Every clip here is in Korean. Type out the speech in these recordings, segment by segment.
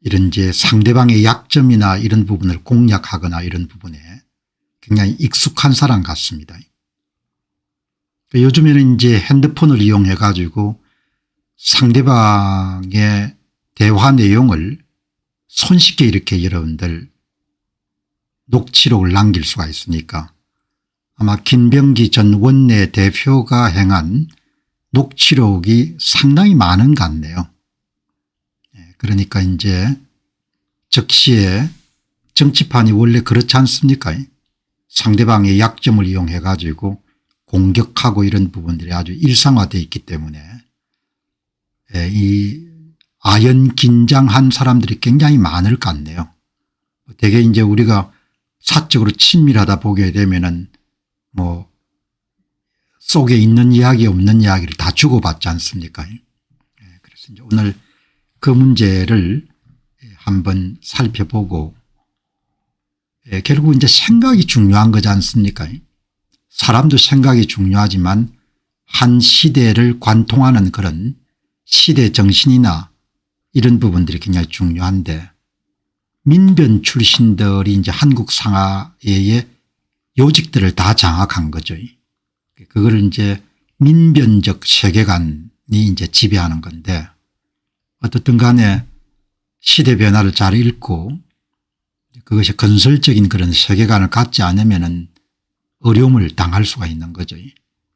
이런 이제 상대방의 약점이나 이런 부분을 공략하거나 이런 부분에 굉장히 익숙한 사람 같습니다. 요즘에는 이제 핸드폰을 이용해 가지고 상대방의 대화 내용을 손쉽게 이렇게 여러분들 녹취록을 남길 수가 있으니까 아마 김병기 전 원내대표가 행한 녹취록이 상당히 많은 것 같네요. 그러니까 이제 즉시에 정치판이 원래 그렇지 않습니까? 상대방의 약점을 이용해 가지고 공격하고 이런 부분들이 아주 일상화되어 있기 때문에 이 아연긴장한 사람들이 굉장히 많을 것 같네요. 되게 이제 우리가 사적으로 친밀하다 보게 되면은 뭐 속에 있는 이야기 없는 이야기를 다 주고받지 않습니까? 그래서 이제 오늘 그 문제를 한번 살펴보고 결국 이제 생각이 중요한 거지 않습니까? 사람도 생각이 중요하지만 한 시대를 관통하는 그런 시대 정신이나 이런 부분들이 굉장히 중요한데 민변 출신들이 이제 한국 상하의 요직들을 다 장악한 거죠. 그걸 이제 민변적 세계관이 이제 지배하는 건데 어떻든 간에 시대 변화를 잘 읽고 그것이 건설적인 그런 세계관을 갖지 않으면은 어려움을 당할 수가 있는 거죠.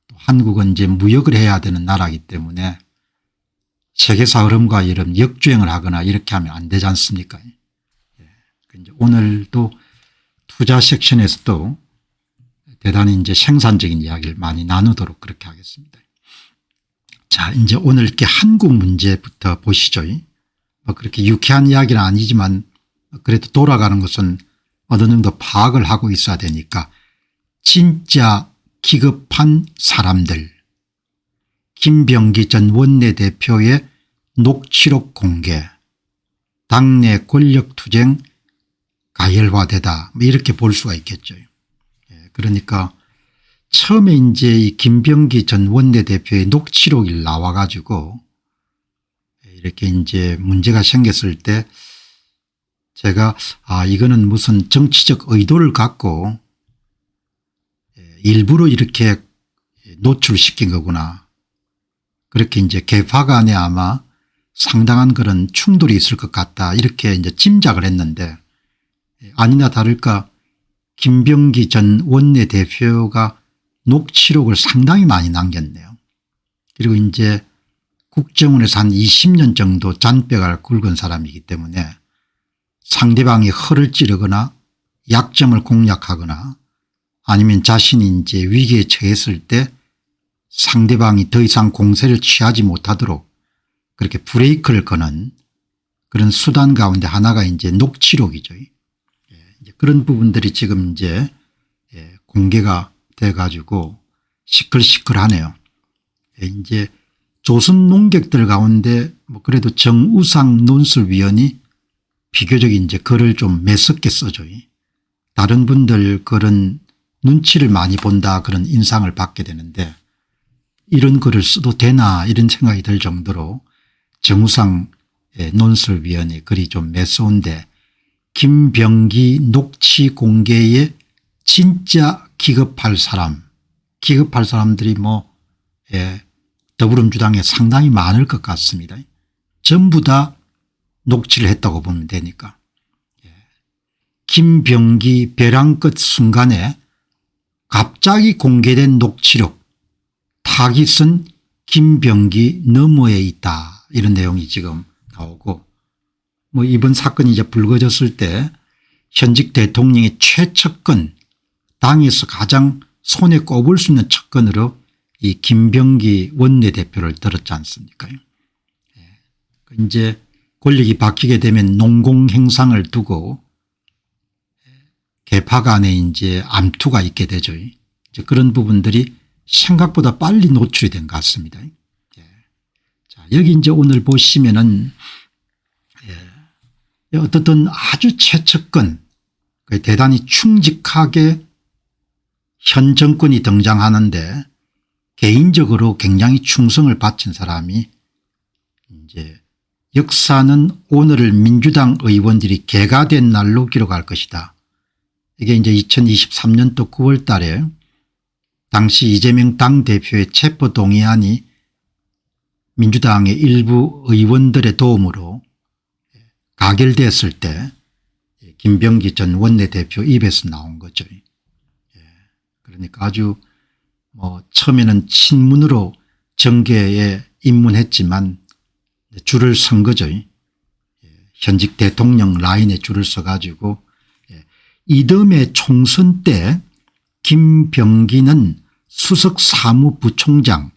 또 한국은 이제 무역을 해야 되는 나라이기 때문에 세계사 흐름과 이런 역주행을 하거나 이렇게 하면 안 되지 않습니까? 이제 오늘도 투자 섹션에서도 대단히 이제 생산적인 이야기를 많이 나누도록 그렇게 하겠습니다. 자, 이제 오늘 이렇게 한국 문제부터 보시죠. 뭐 그렇게 유쾌한 이야기는 아니지만 그래도 돌아가는 것은 어느 정도 파악을 하고 있어야 되니까 진짜 기급한 사람들 김병기 전 원내대표의 녹취록 공개 당내 권력투쟁 가열화되다 뭐 이렇게 볼 수가 있겠죠. 그러니까 처음에 이제 이 김병기 전 원내대표의 녹취록이 나와 가지고 이렇게 이제 문제가 생겼을 때 제가 이거는 무슨 정치적 의도를 갖고 일부러 이렇게 노출시킨 거구나. 그렇게 이제 개파 간에 아마 상당한 그런 충돌이 있을 것 같다. 이렇게 이제 짐작을 했는데 아니나 다를까 김병기 전 원내대표가 녹취록을 상당히 많이 남겼네요. 그리고 이제 국정원에서 한 20년 정도 잔뼈가 굵은 사람이기 때문에 상대방이 허를 찌르거나 약점을 공략하거나 아니면 자신이 이제 위기에 처했을 때 상대방이 더 이상 공세를 취하지 못하도록 그렇게 브레이크를 거는 그런 수단 가운데 하나가 이제 녹취록이죠. 이제 그런 부분들이 지금 이제 공개가 돼 가지고 시끌시끌하네요. 이제 조선 농객들 가운데 뭐 그래도 정우상 논술위원이 비교적 이제 글을 좀 매섭게 써줘요. 다른 분들 글은 눈치를 많이 본다 그런 인상을 받게 되는데 이런 글을 써도 되나 이런 생각이 들 정도로 정우상 논술위원의 글이 좀 매서운데 김병기 녹취 공개에 진짜 기급할 사람들이 뭐 더불어민주당에 상당히 많을 것 같습니다. 전부 다 녹취를 했다고 보면 되니까. 김병기 벼랑 끝 순간에 갑자기 공개된 녹취록 타깃은 김병기 너머에 있다 이런 내용이 지금 나오고 뭐 이번 사건이 이제 불거졌을 때 현직 대통령의 최측근 당에서 가장 손에 꼽을 수 있는 측근으로 이 김병기 원내대표를 들었지 않습니까? 이제 권력이 바뀌게 되면 농공행상을 두고 개파 간에 이제 암투가 있게 되죠. 이제 그런 부분들이 생각보다 빨리 노출이 된 것 같습니다. 자, 여기 이제 오늘 보시면은 어떻든 아주 최측근 대단히 충직하게 현 정권이 등장하는데 개인적으로 굉장히 충성을 바친 사람이 이제 역사는 오늘을 민주당 의원들이 개가 된 날로 기록할 것이다. 이게 이제 2023년도 9월 달에 당시 이재명 당대표의 체포동의안이 민주당의 일부 의원들의 도움으로 가결됐을 때 김병기 전 원내대표 입에서 나온 거죠. 그러니까 아주 처음에는 친문으로 정계에 입문했지만 줄을 선 거죠. 현직 대통령 라인에 줄을 서가지고 이듬해 총선 때 김병기는 수석 사무부총장,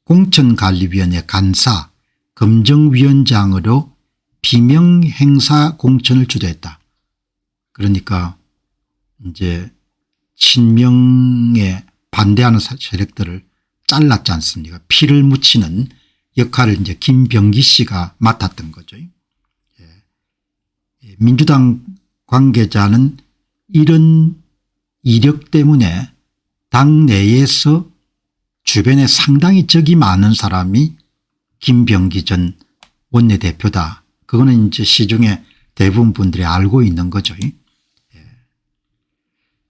공천관리위원회 간사, 검정위원장으로 비명행사 공천을 주도했다. 그러니까 이제 친명에 반대하는 세력들을 잘랐지 않습니까? 피를 묻히는 역할을 이제 김병기 씨가 맡았던 거죠. 민주당 관계자는 이런 이력 때문에 당 내에서 주변에 상당히 적이 많은 사람이 김병기 전 원내대표다. 그거는 이제 시중에 대부분 분들이 알고 있는 거죠.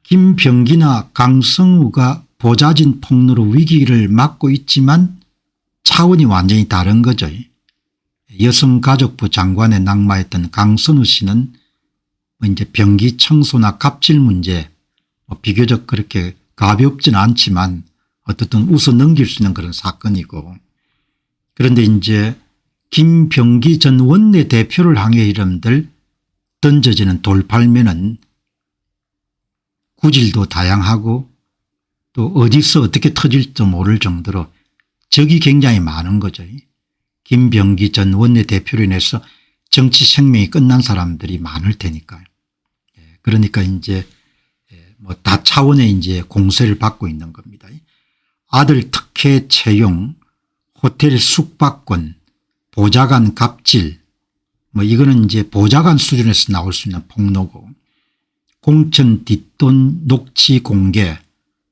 김병기나 강성우가 보좌진 폭로로 위기를 맞고 있지만 차원이 완전히 다른 거죠. 여성가족부 장관에 낙마했던 강선우 씨는 이제 병기 청소나 갑질 문제 비교적 그렇게 가볍지는 않지만 어떻든 웃어 넘길 수 있는 그런 사건이고, 그런데 이제 김병기 전 원내대표를 향해 이름들 던져지는 돌팔매는 구질도 다양하고 또 어디서 어떻게 터질지도 모를 정도로 적이 굉장히 많은 거죠. 김병기 전 원내대표로 인해서 정치 생명이 끝난 사람들이 많을 테니까요. 그러니까 이제 다 차원의 이제 공세를 받고 있는 겁니다. 아들 특혜 채용, 호텔 숙박권, 보좌관 갑질, 이거는 이제 보좌관 수준에서 나올 수 있는 폭로고, 공천 뒷돈 녹취 공개,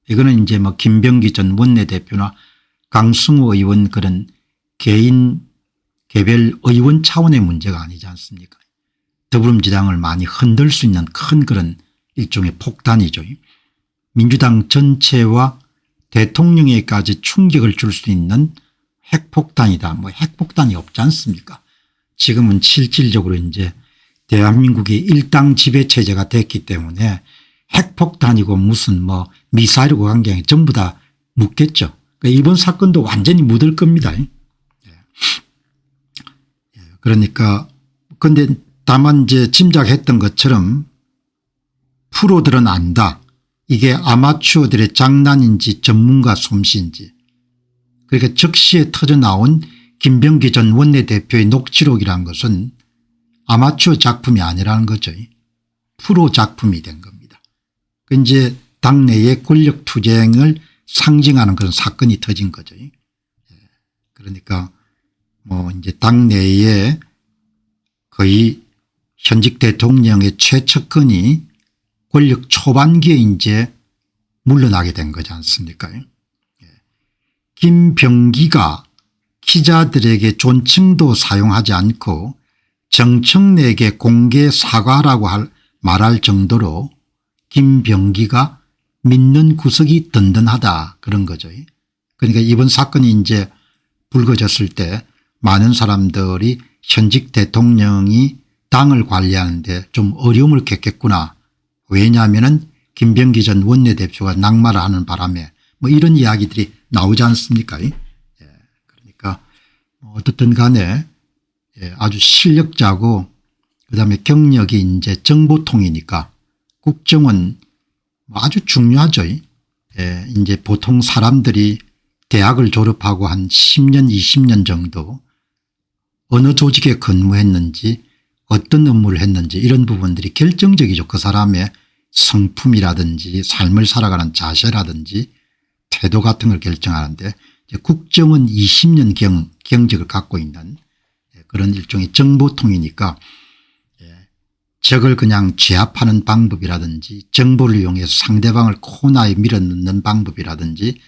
이거는 이제 김병기 전 원내대표나 강승우 의원 그런 개인 개별 의원 차원의 문제가 아니지 않습니까? 더불어민주당을 많이 흔들 수 있는 큰 그런 일종의 폭탄이죠. 민주당 전체와 대통령에까지 충격을 줄 수 있는 핵폭탄이다. 핵폭탄이 없지 않습니까? 지금은 실질적으로 이제 대한민국이 일당 지배 체제가 됐기 때문에 핵폭탄이고 무슨 미사일이고 관계에 전부 다 묻겠죠. 그러니까 이번 사건도 완전히 묻을 겁니다. 그러니까 근데 다만 이제 짐작했던 것처럼 프로들은 안다. 이게 아마추어들의 장난인지 전문가 솜씨인지. 그러니까 적시에 터져나온 김병기 전 원내대표의 녹취록이라는 것은 아마추어 작품이 아니라는 거죠. 프로 작품이 된 겁니다. 이제 당내의 권력 투쟁을 상징하는 그런 사건이 터진 거죠. 그러니까 이제 당내에 거의 현직 대통령의 최측근이 권력 초반기에 이제 물러나게 된 거지 않습니까? 김병기가 기자들에게 존칭도 사용하지 않고 정청래에게 공개 사과라고 말할 정도로 김병기가 믿는 구석이 든든하다 그런 거죠. 그러니까 이번 사건이 이제 불거졌을 때 많은 사람들이 현직 대통령이 당을 관리하는데 좀 어려움을 겪겠구나. 왜냐하면 김병기 전 원내대표가 낙마를 하는 바람에 이런 이야기들이 나오지 않습니까? 그러니까 어떻든 간에 아주 실력자고 그다음에 경력이 이제 정보통이니까 국정은 아주 중요하죠. 이제 보통 사람들이 대학을 졸업하고 한 10년 20년 정도 어느 조직에 근무했는지 어떤 업무를 했는지 이런 부분들이 결정적이죠. 그 사람의 성품이라든지 삶을 살아가는 자세라든지 태도 같은 걸 결정하는데 국정은 20년 경력을 갖고 있는 그런 일종의 정보통이니까 적을 그냥 제압하는 방법이라든지 정보를 이용해서 상대방을 코너에 밀어넣는 방법이라든지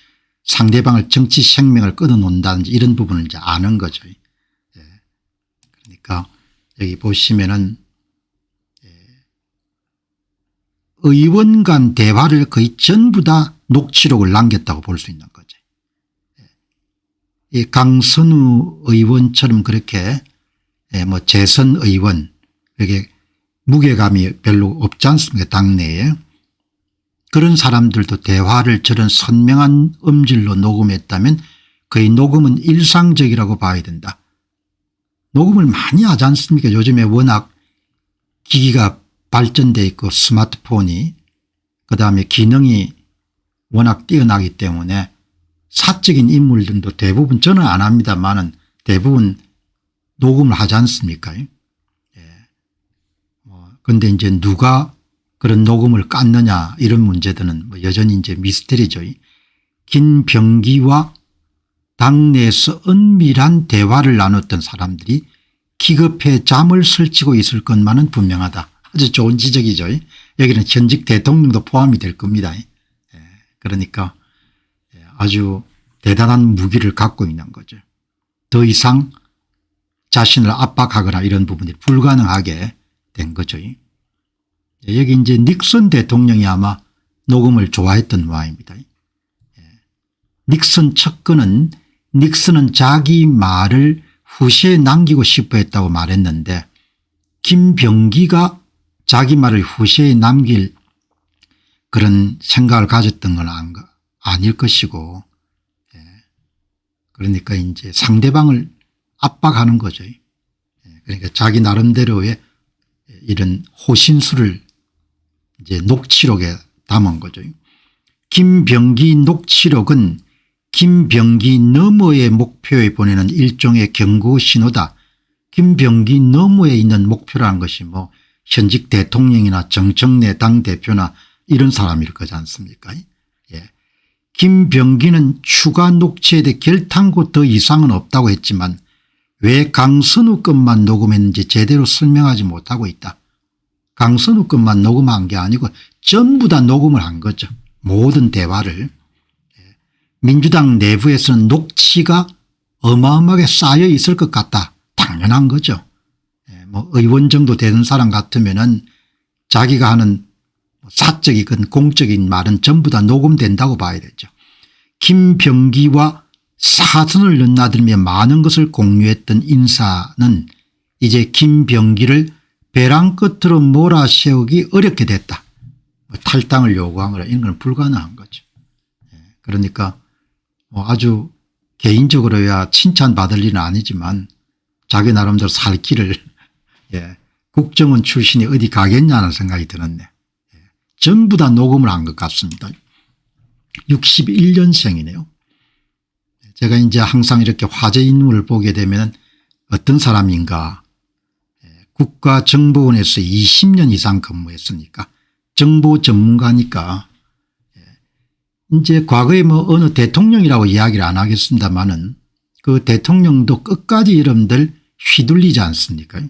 상대방을 정치 생명을 끊어놓는다든지 이런 부분을 이제 아는 거죠. 그러니까 여기 보시면은 의원 간 대화를 거의 전부 다 녹취록을 남겼다고 볼 수 있는 거죠. 이 강선우 의원처럼 그렇게 뭐 재선 의원 이렇게 무게감이 별로 없지 않습니까 당내에. 그런 사람들도 대화를 저런 선명한 음질로 녹음했다면 거의 녹음은 일상적이라고 봐야 된다. 녹음을 많이 하지 않습니까? 요즘에 워낙 기기가 발전돼 있고 스마트폰이 그다음에 기능이 워낙 뛰어나기 때문에 사적인 인물들도 대부분 저는 안 합니다만은 대부분 녹음을 하지 않습니까? 그런데 이제 누가 그런 녹음을 깠느냐 이런 문제들은 뭐 여전히 이제 미스터리죠. 김병기와 당내에서 은밀한 대화를 나눴던 사람들이 기급해 잠을 설치고 있을 것만은 분명하다. 아주 좋은 지적이죠. 여기는 현직 대통령도 포함이 될 겁니다. 그러니까 아주 대단한 무기를 갖고 있는 거죠. 더 이상 자신을 압박하거나 이런 부분이 불가능하게 된 거죠. 여기 이제 닉슨 대통령이 아마 녹음을 좋아했던 모양입니다. 닉슨 측근은 닉슨은 자기 말을 후시에 남기고 싶어 했다고 말했는데 김병기가 자기 말을 후시에 남길 그런 생각을 가졌던 건 아닐 것이고 그러니까 이제 상대방을 압박하는 거죠. 그러니까 자기 나름대로의 이런 호신술을 이제 녹취록에 담은 거죠. 김병기 녹취록은 김병기 너머의 목표에 보내는 일종의 경고 신호다. 김병기 너머에 있는 목표라는 것이 뭐 현직 대통령이나 정청래 당대표나 이런 사람일 거지 않습니까? 김병기는 추가 녹취에 대해 결탄고 더 이상은 없다고 했지만 왜 강선우 것만 녹음했는지 제대로 설명하지 못하고 있다. 강선우 것만 녹음한 게 아니고 전부 다 녹음을 한 거죠. 모든 대화를. 민주당 내부에서는 녹취가 어마어마하게 쌓여 있을 것 같다. 당연한 거죠. 뭐 의원 정도 되는 사람 같으면은 자기가 하는 사적이건 공적인 말은 전부 다 녹음된다고 봐야 되죠. 김병기와 사선을 넘나들며 많은 것을 공유했던 인사는 이제 김병기를 벼랑 끝으로 몰아세우기 어렵게 됐다. 탈당을 요구하거나 이런 건 불가능한 거죠. 그러니까 뭐 아주 개인적으로야 칭찬받을 일은 아니지만 자기 나름대로 살 길을 국정원 출신이 어디 가겠냐는 생각이 들었네. 전부 다 녹음을 한 것 같습니다. 61년생이네요. 제가 이제 항상 이렇게 화제 인물을 보게 되면 어떤 사람인가. 국가정보원에서 20년 이상 근무했으니까 정보 전문가니까 이제 과거에 뭐 어느 대통령이라고 이야기를 안 하겠습니다만은 그 대통령도 끝까지 여러분들 휘둘리지 않습니까?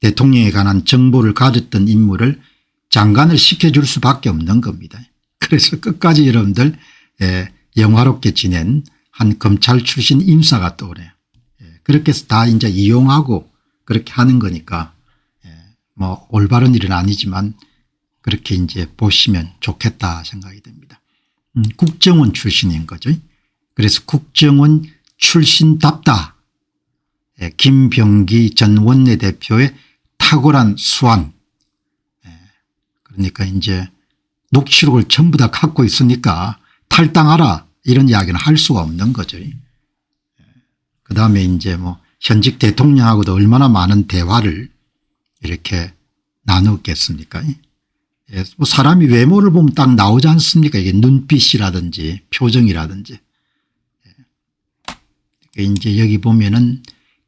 대통령에 관한 정보를 가졌던 인물을 장관을 시켜줄 수밖에 없는 겁니다. 그래서 끝까지 여러분들 영화롭게 지낸 한 검찰 출신 인사가 떠오르요. 그렇게 해서 다 이제 이용하고 그렇게 하는 거니까 뭐 올바른 일은 아니지만 그렇게 이제 보시면 좋겠다 생각이 됩니다. 국정원 출신인 거죠. 그래서 국정원 출신답다. 김병기 전 원내대표의 탁월한 수완. 그러니까 이제 녹취록을 전부 다 갖고 있으니까 탈당하라 이런 이야기는 할 수가 없는 거죠. 그다음에 이제 뭐 현직 대통령하고도 얼마나 많은 대화를 이렇게 나누겠습니까? 뭐 사람이 외모를 보면 딱 나오지 않습니까? 이게 눈빛이라든지 표정이라든지. 이제 여기 보면은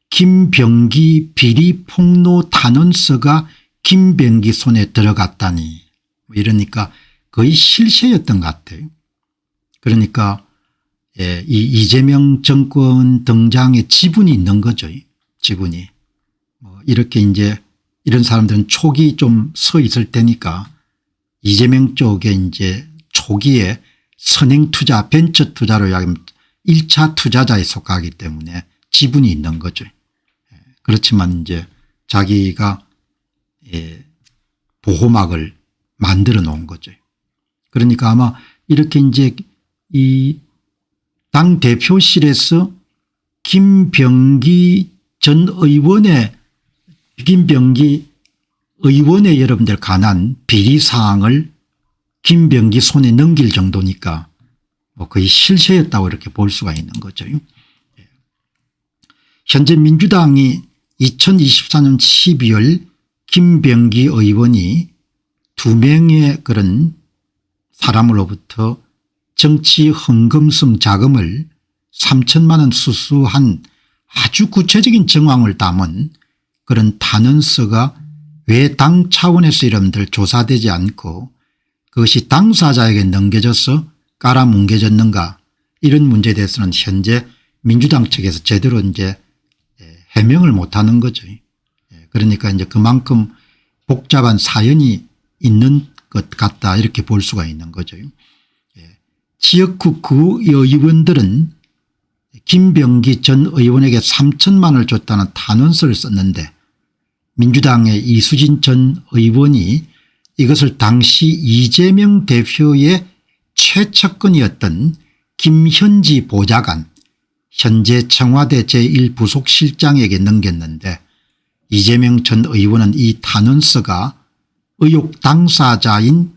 김병기 비리 폭로 탄원서가 김병기 손에 들어갔다니 이러니까 거의 실세였던 것 같아요. 그러니까 이 이재명 정권 등장에 지분이 있는 거죠. 지분이. 뭐 이렇게 이제 이런 사람들은 촉이 좀 서 있을 테니까 이재명 쪽에 이제 초기에 선행 투자 벤처 투자로 이야기하면 1차 투자자에 속하기 때문에 지분이 있는 거죠. 그렇지만 이제 자기가 보호막을 만들어 놓은 거죠. 그러니까 아마 이렇게 이제 이 당 대표실에서 김병기 의원에 여러분들 관한 비리사항을 김병기 손에 넘길 정도니까 뭐 거의 실세였다고 이렇게 볼 수가 있는 거죠. 현재 민주당이 2024년 12월 김병기 의원이 2명의 그런 사람으로부터 정치 헌금성 자금을 3천만 원 수수한 아주 구체적인 정황을 담은 그런 탄원서가 왜 당 차원에서 여러분들 조사되지 않고 그것이 당사자에게 넘겨져서 깔아뭉개졌는가, 이런 문제에 대해서는 현재 민주당 측에서 제대로 이제 해명을 못하는 거죠. 그러니까 이제 그만큼 복잡한 사연이 있는 것 같다, 이렇게 볼 수가 있는 거죠. 지역구 의원들은 김병기 전 의원에게 3천만 원을 줬다는 탄원서를 썼는데 민주당의 이수진 전 의원이 이것을 당시 이재명 대표의 최측근이었던 김현지 보좌관, 현재 청와대 제1부속실장에게 넘겼는데 이재명 전 의원은 이 탄원서가 의혹 당사자인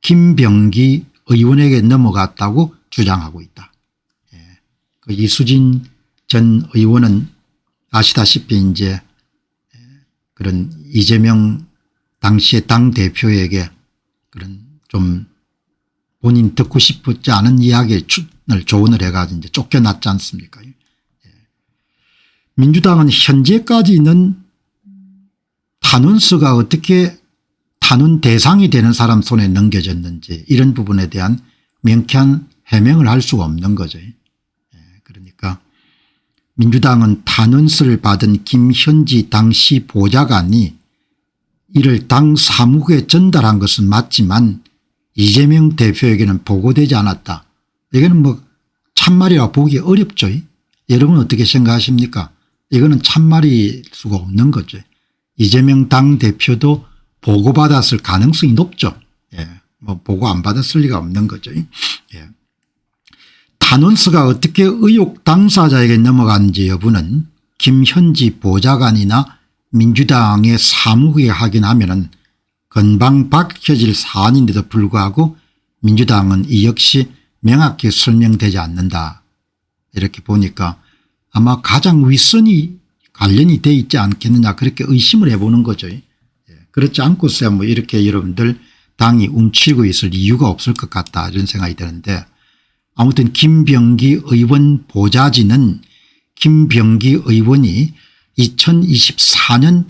김병기 의원에게 넘어갔다고 주장하고 있다. 그 이수진 전 의원은 아시다시피 이제 그런 이재명 당시의 당대표에게 그런 좀 본인 듣고 싶지 않은 이야기를 조언을 해가지고 이제 쫓겨났지 않습니까? 민주당은 현재까지는 탄원서가 어떻게 탄원 대상이 되는 사람 손에 넘겨졌는지 이런 부분에 대한 명쾌한 해명을 할 수가 없는 거죠. 그러니까 민주당은 탄원서를 받은 김현지 당시 보좌관이 이를 당 사무국에 전달한 것은 맞지만 이재명 대표에게는 보고되지 않았다. 이거는 뭐 참말이라 보기 어렵죠. 여러분 어떻게 생각하십니까? 이거는 참말일 수가 없는 거죠. 이재명 당대표도 보고받았을 가능성이 높죠. 뭐 보고 안 받았을 리가 없는 거죠. 탄원서가 어떻게 의혹 당사자에게 넘어갔는지 여부는 김현지 보좌관이나 민주당의 사무국에 확인하면은 금방 밝혀질 사안인데도 불구하고 민주당은 이 역시 명확히 설명되지 않는다. 이렇게 보니까 아마 가장 윗선이 관련이 돼 있지 않겠느냐, 그렇게 의심을 해보는 거죠. 그렇지 않고서야 뭐 이렇게 여러분들 당이 움츠리고 있을 이유가 없을 것 같다, 이런 생각이 드는데, 아무튼 김병기 의원 보좌진은 김병기 의원이 2024년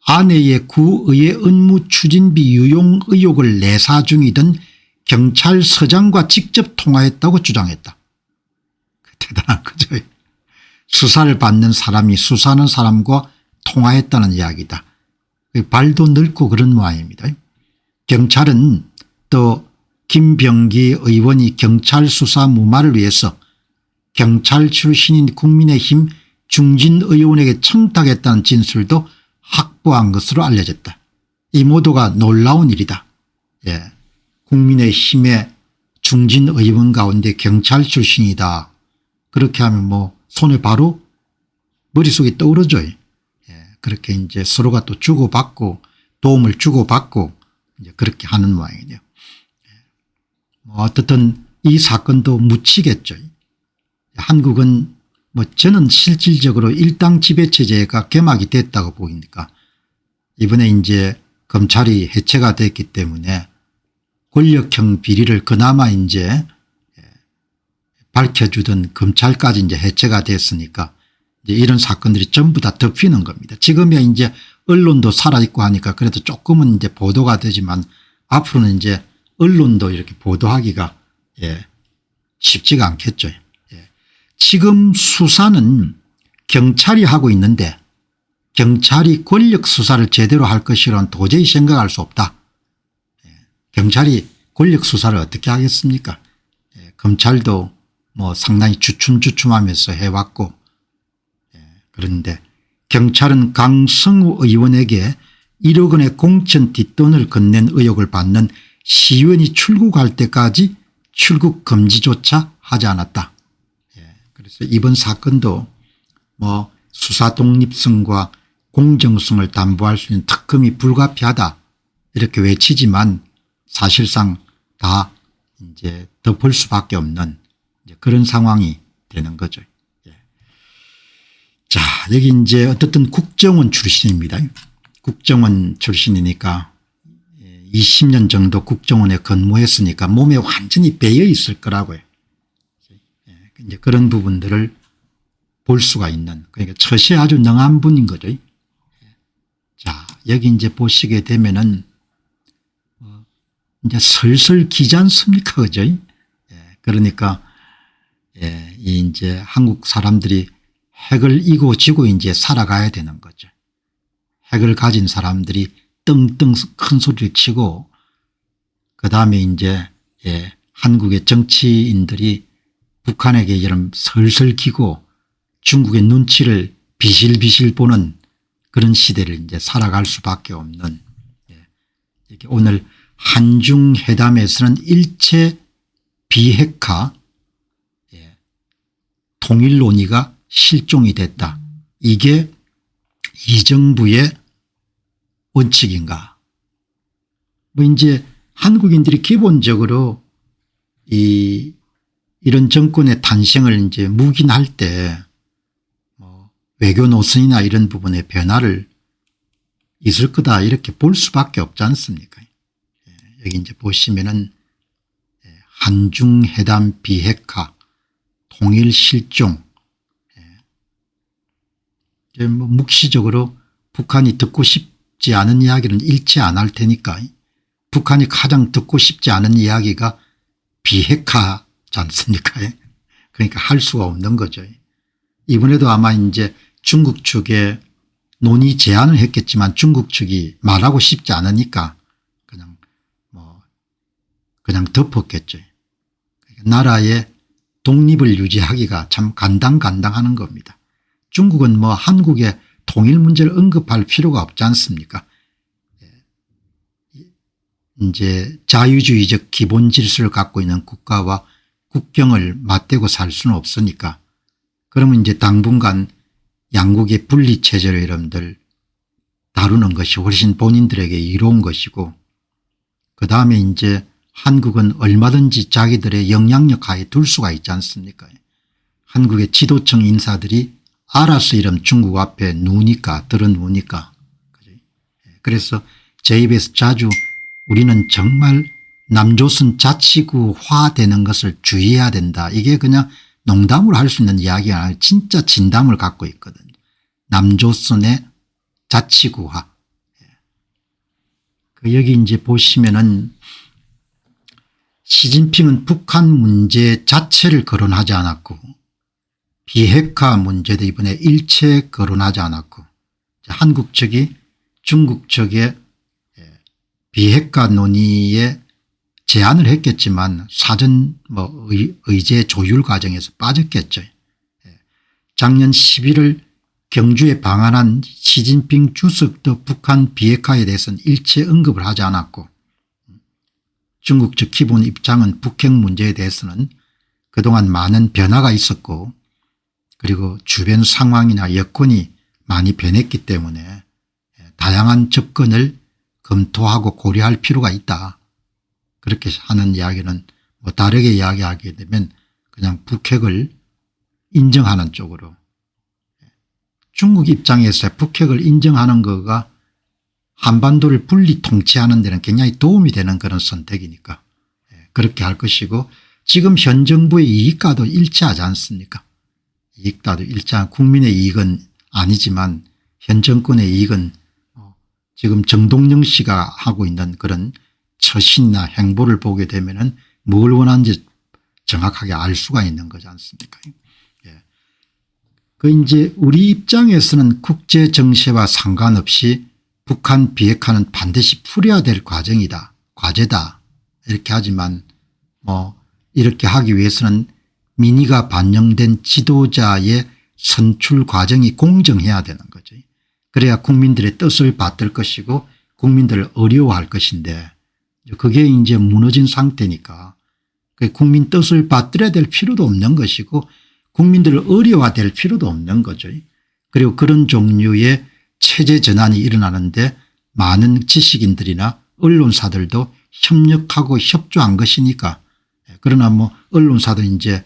아내의 구의회 업무 추진비 유용 의혹을 내사 중이던 경찰서장과 직접 통화했다고 주장했다. 대단한 거죠. 수사를 받는 사람이 수사하는 사람과 통화했다는 이야기다. 발도 넓고 그런 모양입니다. 경찰은 또 김병기 의원이 경찰 수사 무마를 위해서 경찰 출신인 국민의힘 중진 의원에게 청탁했다는 진술도 확보한 것으로 알려졌다. 이 모두가 놀라운 일이다. 국민의힘의 중진 의원 가운데 경찰 출신이다. 그렇게 하면 뭐 손에 바로 머릿속에 떠오르죠. 그렇게 이제 서로가 또 주고받고 도움을 주고받고 이제 그렇게 하는 모양이네요. 뭐 어떻든 이 사건도 묻히겠죠. 한국은 뭐 저는 실질적으로 일당 지배체제가 개막이 됐다고 보이니까 이번에 이제 검찰이 해체가 됐기 때문에 권력형 비리를 그나마 이제 밝혀주던 검찰까지 이제 해체가 됐으니까 이제 이런 사건들이 전부 다 덮이는 겁니다. 지금이야 이제 언론도 살아있고 하니까 그래도 조금은 이제 보도가 되지만 앞으로는 이제 언론도 이렇게 보도하기가 쉽지가 않겠죠. 지금 수사는 경찰이 하고 있는데 경찰이 권력 수사를 제대로 할 것이라는 도저히 생각할 수 없다. 경찰이 권력 수사를 어떻게 하겠습니까? 검찰도 뭐 상당히 주춤주춤하면서 해왔고 그런데 경찰은 강성우 의원에게 1억 원의 공천 뒷돈을 건넨 의혹을 받는 시의원이 출국할 때까지 출국 금지조차 하지 않았다. 그래서 이번 사건도 뭐 수사 독립성과 공정성을 담보할 수 있는 특검이 불가피하다 이렇게 외치지만 사실상 다 이제 덮을 수밖에 없는 이제 그런 상황이 되는 거죠. 자, 여기 이제 어떻든 국정원 출신입니다. 국정원 출신이니까 20년 정도 국정원에 근무했으니까 몸에 완전히 배어 있을 거라고요. 이제 그런 부분들을 볼 수가 있는, 그러니까 처시에 아주 능한 분인 거죠. 자, 여기 이제 보시게 되면은 이제 슬슬 기지 않습니까? 그죠? 그러니까 이 이제 한국 사람들이 핵을 이고지고 이제 살아가야 되는 거죠. 핵을 가진 사람들이 떵떵 큰 소리를 치고 그다음에 이제 한국의 정치인들이 북한에게 이런 슬슬 기고 중국의 눈치를 비실비실 보는 그런 시대를 이제 살아갈 수밖에 없는, 이렇게 오늘 한중회담에서는 일체 비핵화 통일 논의가 실종이 됐다. 이게 이 정부의 원칙인가. 뭐 이제 한국인들이 기본적으로 이런 정권의 탄생을 이제 묵인할 때 뭐 외교 노선이나 이런 부분에 변화를 있을 거다 이렇게 볼 수밖에 없지 않습니까? 여기 이제 보시면은 한중회담 비핵화 통일 실종, 뭐 묵시적으로 북한이 듣고 싶지 않은 이야기는 일체 안 할 테니까 북한이 가장 듣고 싶지 않은 이야기가 비핵화지 않습니까? 그러니까 할 수가 없는 거죠. 이번에도 아마 이제 중국 측에 논의 제안을 했겠지만 중국 측이 말하고 싶지 않으니까 그냥 덮었겠죠. 나라의 독립을 유지하기가 참 간당간당하는 겁니다. 중국은 뭐 한국의 통일 문제를 언급할 필요가 없지 않습니까? 이제 자유주의적 기본 질서를 갖고 있는 국가와 국경을 맞대고 살 수는 없으니까 그러면 이제 당분간 양국의 분리체제를 여러분들 다루는 것이 훨씬 본인들에게 이로운 것이고 그다음에 이제 한국은 얼마든지 자기들의 영향력 하에 둘 수가 있지 않습니까? 한국의 지도층 인사들이 알아서 이런 중국 앞에 누우니까 들어누우니까. 그래서 제 입에서 자주 우리는 정말 남조선 자치구화 되는 것을 주의해야 된다. 이게 그냥 농담으로 할 수 있는 이야기가 아니라 진짜 진담을 갖고 있거든요. 남조선의 자치구화. 여기 이제 보시면은 시진핑은 북한 문제 자체를 거론하지 않았고 비핵화 문제도 이번에 일체 거론하지 않았고 한국 측이 중국 측에 비핵화 논의에 제안을 했겠지만 사전 뭐 의제 조율 과정에서 빠졌겠죠. 작년 11월 경주에 방한한 시진핑 주석도 북한 비핵화에 대해서는 일체 언급을 하지 않았고 중국 측 기본 입장은 북핵 문제에 대해서는 그동안 많은 변화가 있었고 그리고 주변 상황이나 여건이 많이 변했기 때문에 다양한 접근을 검토하고 고려할 필요가 있다. 그렇게 하는 이야기는 뭐 다르게 이야기하게 되면 그냥 북핵을 인정하는 쪽으로 중국 입장에서 북핵을 인정하는 거가 한반도를 분리 통치하는 데는 굉장히 도움이 되는 그런 선택이니까 그렇게 할 것이고 지금 현 정부의 이익과도 일치하지 않습니까? 이익과도 일치한 국민의 이익은 아니지만 현 정권의 이익은 지금 정동영 씨가 하고 있는 그런 처신이나 행보를 보게 되면은 뭘 원하는지 정확하게 알 수가 있는 거지 않습니까? 그 이제 우리 입장에서는 국제 정세와 상관없이 북한 비핵화는 반드시 풀어야 될 과정이다. 과제다. 이렇게 하지만 뭐 이렇게 하기 위해서는 민의가 반영된 지도자의 선출 과정이 공정해야 되는 거죠. 그래야 국민들의 뜻을 받들 것이고 국민들을 어려워할 것인데 그게 이제 무너진 상태니까 국민 뜻을 받들어야 될 필요도 없는 것이고 국민들을 어려워될 필요도 없는 거죠. 그리고 그런 종류의 체제 전환이 일어나는데 많은 지식인들이나 언론사들도 협력하고 협조한 것이니까 그러나 뭐 언론사도 이제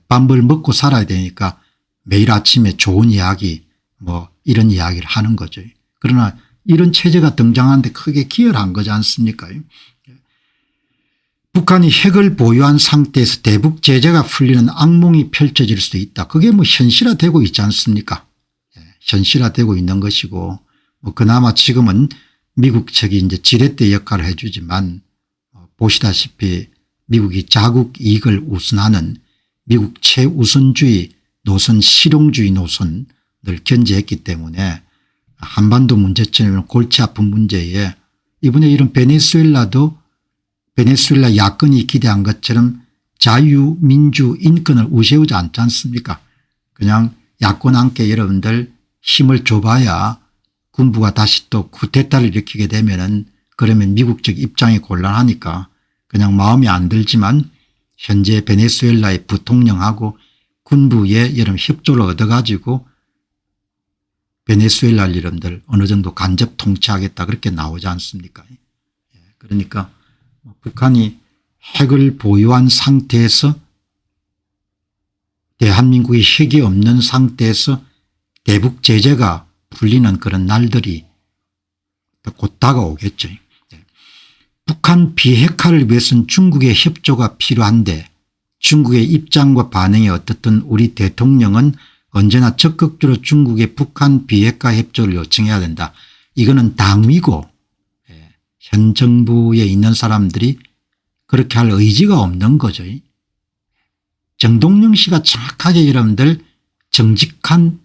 밥을 먹고 살아야 되니까 매일 아침에 좋은 이야기 뭐 이런 이야기를 하는 거죠. 그러나 이런 체제가 등장하는데 크게 기여한 거지 않습니까? 북한이 핵을 보유한 상태에서 대북 제재가 풀리는 악몽이 펼쳐질 수도 있다. 그게 뭐 현실화되고 있지 않습니까? 현실화되고 있는 것이고 뭐 그나마 지금은 미국 측이 이제 지렛대 역할을 해 주지만 보시다시피 미국이 자국 이익을 우선하는 미국 최우선주의 노선 실용주의 노선을 견제했기 때문에 한반도 문제처럼 골치 아픈 문제에 이번에 이런 베네수엘라도 베네수엘라 야권이 기대한 것처럼 자유민주 인권을 우세우지 않지 않습니까? 그냥 야권 함께 여러분들 힘을 줘봐야 군부가 다시 또 쿠데타를 일으키게 되면은 그러면 미국 적 입장이 곤란하니까 그냥 마음에 안 들지만 현재 베네수엘라의 부통령하고 군부의 여러분 협조를 얻어가지고 베네수엘라 여러분들 어느 정도 간접 통치하겠다 그렇게 나오지 않습니까? 그러니까 북한이 핵을 보유한 상태에서 대한민국이 핵이 없는 상태에서 대북 제재가 풀리는 그런 날들이 곧 다가오겠죠. 북한 비핵화를 위해서는 중국의 협조가 필요한데 중국의 입장과 반응이 어떻든 우리 대통령은 언제나 적극적으로 중국의 북한 비핵화 협조를 요청해야 된다. 이거는 당위고 현 정부에 있는 사람들이 그렇게 할 의지가 없는 거죠. 정동영 씨가 정확하게 여러분들 정직한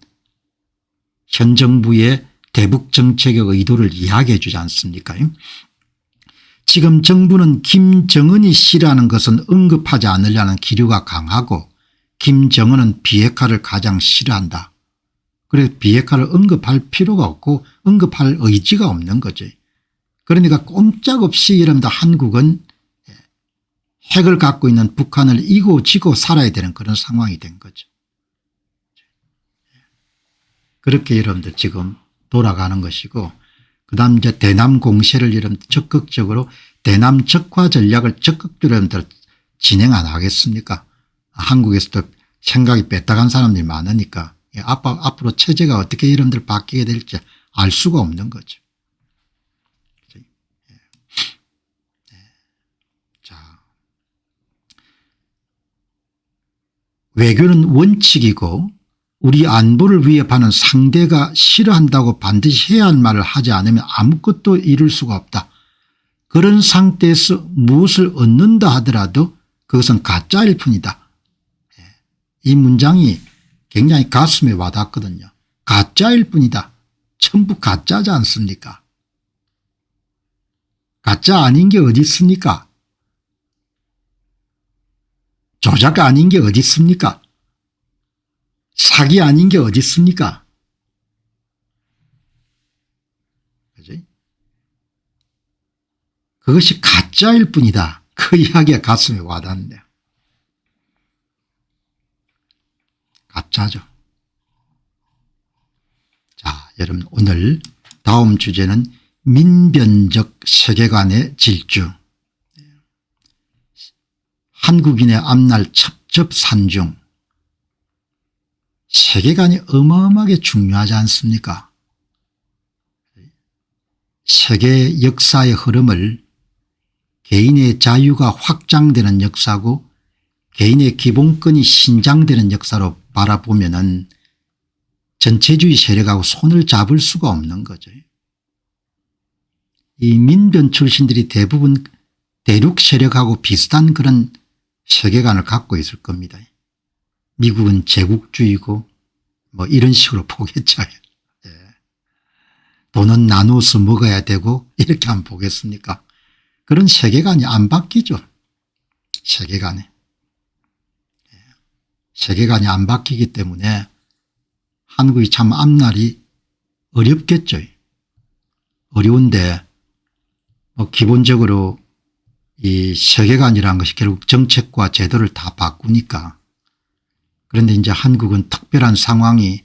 현 정부의 대북 정책의 의도를 이야기해 주지 않습니까? 지금 정부는 김정은이 싫어하는 것은 언급하지 않으려는 기류가 강하고 김정은은 비핵화를 가장 싫어한다. 그래서 비핵화를 언급할 필요가 없고 언급할 의지가 없는 거죠. 그러니까 꼼짝없이 여러분들 한국은 핵을 갖고 있는 북한을 이고 지고 살아야 되는 그런 상황이 된 거죠. 그렇게 여러분들 지금 돌아가는 것이고 그다음 이제 대남 공세를 여러분들 적극적으로 대남 적화 전략을 적극적으로 여러분들 진행 안 하겠습니까? 한국에서도 생각이 뺐다간 사람들이 많으니까 앞으로 체제가 어떻게 여러분들 바뀌게 될지 알 수가 없는 거죠. 자, 외교는 원칙이고 우리 안보를 위협하는 상대가 싫어한다고 반드시 해야 할 말을 하지 않으면 아무것도 이룰 수가 없다. 그런 상태에서 무엇을 얻는다 하더라도 그것은 가짜일 뿐이다. 이 문장이 굉장히 가슴에 와닿거든요. 가짜일 뿐이다. 전부 가짜지 않습니까? 가짜 아닌 게 어디 있습니까? 조작 아닌 게 어디 있습니까? 사기 아닌 게 어디 있습니까? 그지? 그것이 가짜일 뿐이다. 그 이야기가 가슴에 와닿네요. 가짜죠. 자, 여러분 오늘 다음 주제는 민변적 세계관의 질주. 한국인의 앞날 첩첩산중. 세계관이 어마어마하게 중요하지 않습니까? 세계 역사의 흐름을 개인의 자유가 확장되는 역사고 개인의 기본권이 신장되는 역사로 바라보면은 전체주의 세력하고 손을 잡을 수가 없는 거죠. 이 민변 출신들이 대부분 대륙 세력하고 비슷한 그런 세계관을 갖고 있을 겁니다. 미국은 제국주의고 뭐 이런 식으로 보겠죠. 예. 돈은 나눠서 먹어야 되고 이렇게 하면 보겠습니까? 그런 세계관이 안 바뀌죠. 세계관이. 예. 세계관이 안 바뀌기 때문에 한국이 참 앞날이 어렵겠죠. 어려운데 기본적으로 이 세계관이라는 것이 결국 정책과 제도를 다 바꾸니까. 그런데 이제 한국은 특별한 상황이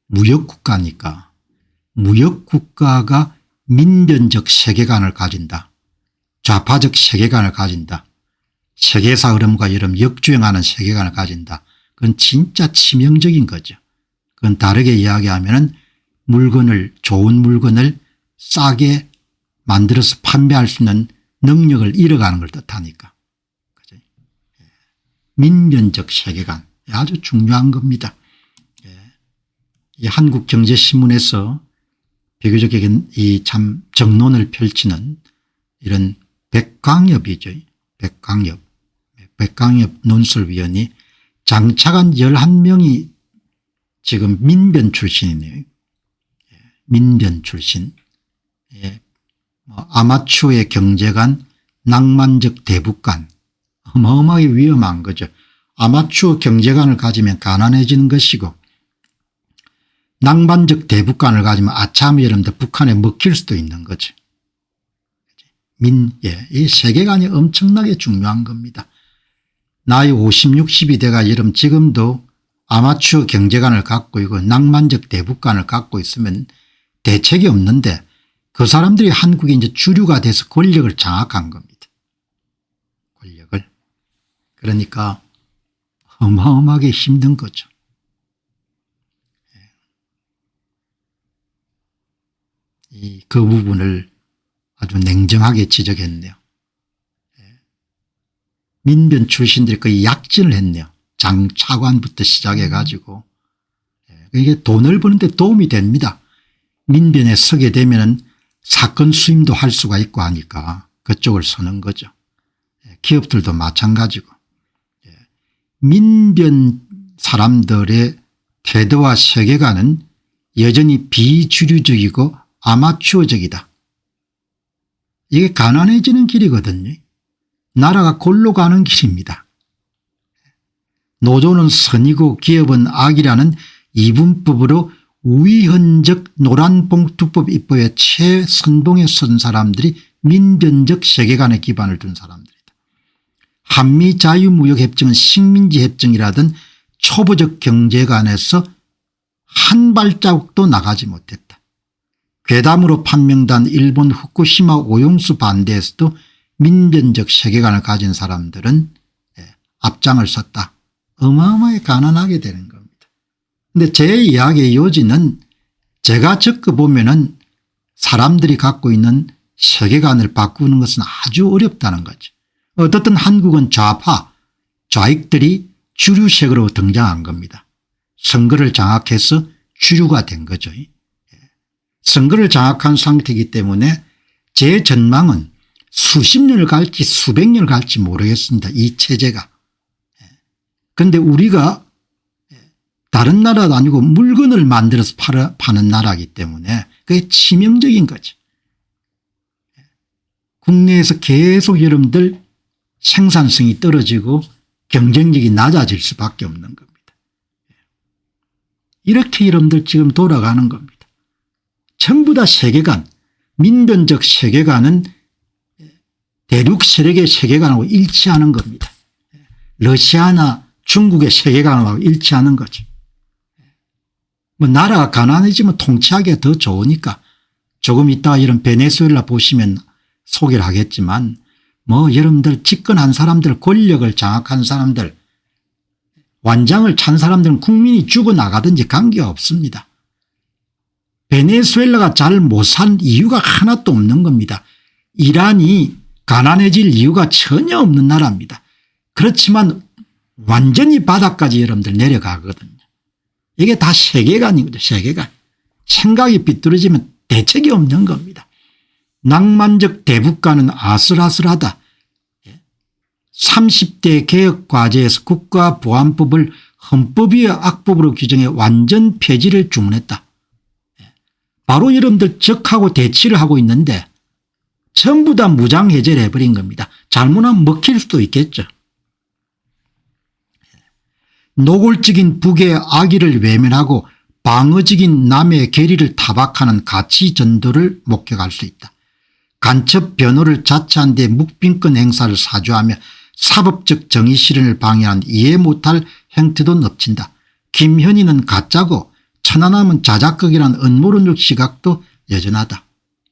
무역국가니까 무역국가가 민변적 세계관을 가진다. 좌파적 세계관을 가진다. 세계사 흐름과 여름 역주행하는 세계관을 가진다. 그건 진짜 치명적인 거죠. 그건 다르게 이야기하면 좋은 물건을 싸게 만들어서 판매할 수 있는 능력을 잃어가는 걸 뜻하니까. 그죠? 민변적 세계관 아주 중요한 겁니다. 이 한국경제신문에서 비교적 이 참 정론을 펼치는 이런 백광엽이죠. 백광엽 논술위원이 장차관 11명이 지금 민변 출신이네요. 민변 출신. 아마추어의 경제관, 낭만적 대북관. 어마어마하게 위험한 거죠. 아마추어 경제관을 가지면 가난해지는 것이고 낭만적 대북관을 가지면 아참이 여러분들 북한에 먹힐 수도 있는 거죠. 이 세계관이 엄청나게 중요한 겁니다. 나이 50, 60이 돼가 여러분 지금도 아마추어 경제관을 갖고 있고 낭만적 대북관을 갖고 있으면 대책이 없는데 그 사람들이 한국이 이제 주류가 돼서 권력을 장악한 겁니다. 권력을. 그러니까 어마어마하게 힘든 거죠. 그 부분을 아주 냉정하게 지적했네요. 민변 출신들이 거의 약진을 했네요. 장차관부터 시작해 가지고. 이게 돈을 버는데 도움이 됩니다. 민변에 서게 되면 사건 수임도 할 수가 있고 하니까 그쪽을 서는 거죠. 기업들도 마찬가지고. 민변 사람들의 태도와 세계관은 여전히 비주류적이고 아마추어적이다. 이게 가난해지는 길이거든요. 나라가 골로 가는 길입니다. 노조는 선이고 기업은 악이라는 이분법으로 위헌적 노란봉투법 입법에 최선봉에 선 사람들이 민변적 세계관에 기반을 둔 사람들이다. 한미자유무역협정은 식민지협정이라든 초보적 경제관에서 한 발자국도 나가지 못했다. 괴담으로 판명된 일본 후쿠시마 오용수 반대에서도 민변적 세계관을 가진 사람들은 앞장을 섰다. 어마어마하게 가난하게 되는 겁니다. 그런데 제 이야기의 요지는 제가 적어보면은 사람들이 갖고 있는 세계관을 바꾸는 것은 아주 어렵다는 거죠. 어떻든 한국은 좌익들이 주류색으로 등장한 겁니다. 선거를 장악해서 주류가 된 거죠. 선거를 장악한 상태이기 때문에 제 전망은 수십 년을 갈지 수백 년을 갈지 모르겠습니다. 이 체제가. 그런데 우리가 다른 나라도 아니고 물건을 만들어서 파는 나라이기 때문에 그게 치명적인 거죠. 국내에서 계속 여러분들 생산성이 떨어지고 경쟁력이 낮아질 수밖에 없는 겁니다. 이렇게 여러분들 지금 돌아가는 겁니다. 전부 다 세계관, 민변적 세계관은 대륙 세력의 세계관하고 일치하는 겁니다. 러시아나 중국의 세계관하고 일치하는 거죠. 나라가 가난해지면 통치하기가 더 좋으니까 조금 이따가 이런 베네수엘라 보시면 소개를 하겠지만 여러분들 집권한 사람들 권력을 장악한 사람들 완장을 찬 사람들은 국민이 죽어나가든지 관계없습니다. 베네수엘라가 잘 못 산 이유가 하나도 없는 겁니다. 이란이 가난해질 이유가 전혀 없는 나라입니다. 그렇지만 완전히 바닥까지 여러분들 내려가거든요. 이게 다 세계관인 거죠. 세계관. 생각이 비뚤어지면 대책이 없는 겁니다. 낭만적 대북관은 아슬아슬하다. 30대 개혁과제에서 국가보안법을 헌법 위의 악법으로 규정해 완전 폐지를 주문했다. 바로 여러분들 적하고 대치를 하고 있는데 전부 다 무장해제를 해버린 겁니다. 잘못하면 먹힐 수도 있겠죠. 노골적인 북의 악의를 외면하고 방어적인 남의 계리를 타박하는 가치 전도를 목격할 수 있다. 간첩 변호를 자처한 데 묵빈권 행사를 사주하며 사법적 정의 실현을 방해한 이해 못할 행태도 넘친다. 김현희는 가짜고 천안함은 자작극이라는 음모론적 시각도 여전하다.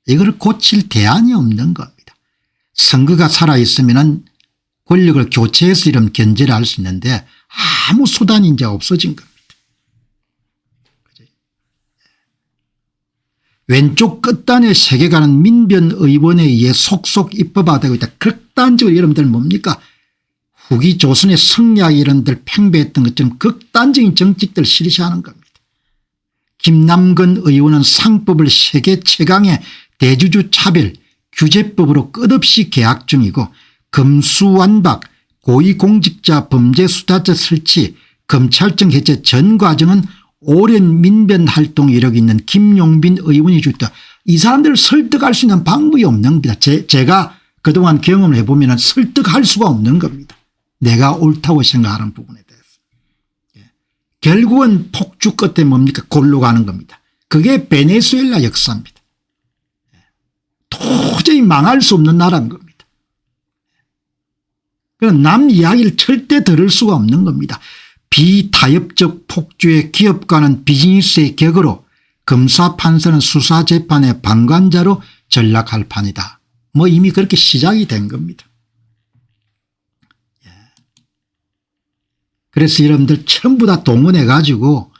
이걸 고칠 대안이 없는 겁니다. 선거가 살아있으면 권력을 교체해서 이런 견제를 할 수 있는데 아무 수단이 이제 없어진 겁니다. 왼쪽 끝단에 세계가는 민변 의원에 의해 속속 입법화되고 있다. 극단적으로 여러분들 뭡니까? 후기 조선의 성리학 이런들 팽배했던 것처럼 극단적인 정책들 실시하는 겁니다. 김남근 의원은 상법을 세계 최강의 대주주 차별 규제법으로 끝없이 개혁 중이고 검수완박 고위공직자 범죄수사처 설치 검찰청 해체 전 과정은 오랜 민변 활동 이력이 있는 김용빈 의원이 주있다. 이 사람들을 설득할 수 있는 방법이 없는 겁니다. 제가 그동안 경험을 해보면 설득할 수가 없는 겁니다. 내가 옳다고 생각하는 부분에 대해서. 결국은 폭주 끝에 뭡니까? 골로 가는 겁니다. 그게 베네수엘라 역사입니다. 도저히 망할 수 없는 나라인 겁니다. 그럼 남 이야기를 절대 들을 수가 없는 겁니다. 비타협적 폭주의 기업가는 비즈니스의 격으로 검사 판사는 수사재판의 방관자로 전락할 판이다. 뭐 이미 그렇게 시작이 된 겁니다. 그래서 여러분들 전부 다 동원해 가지고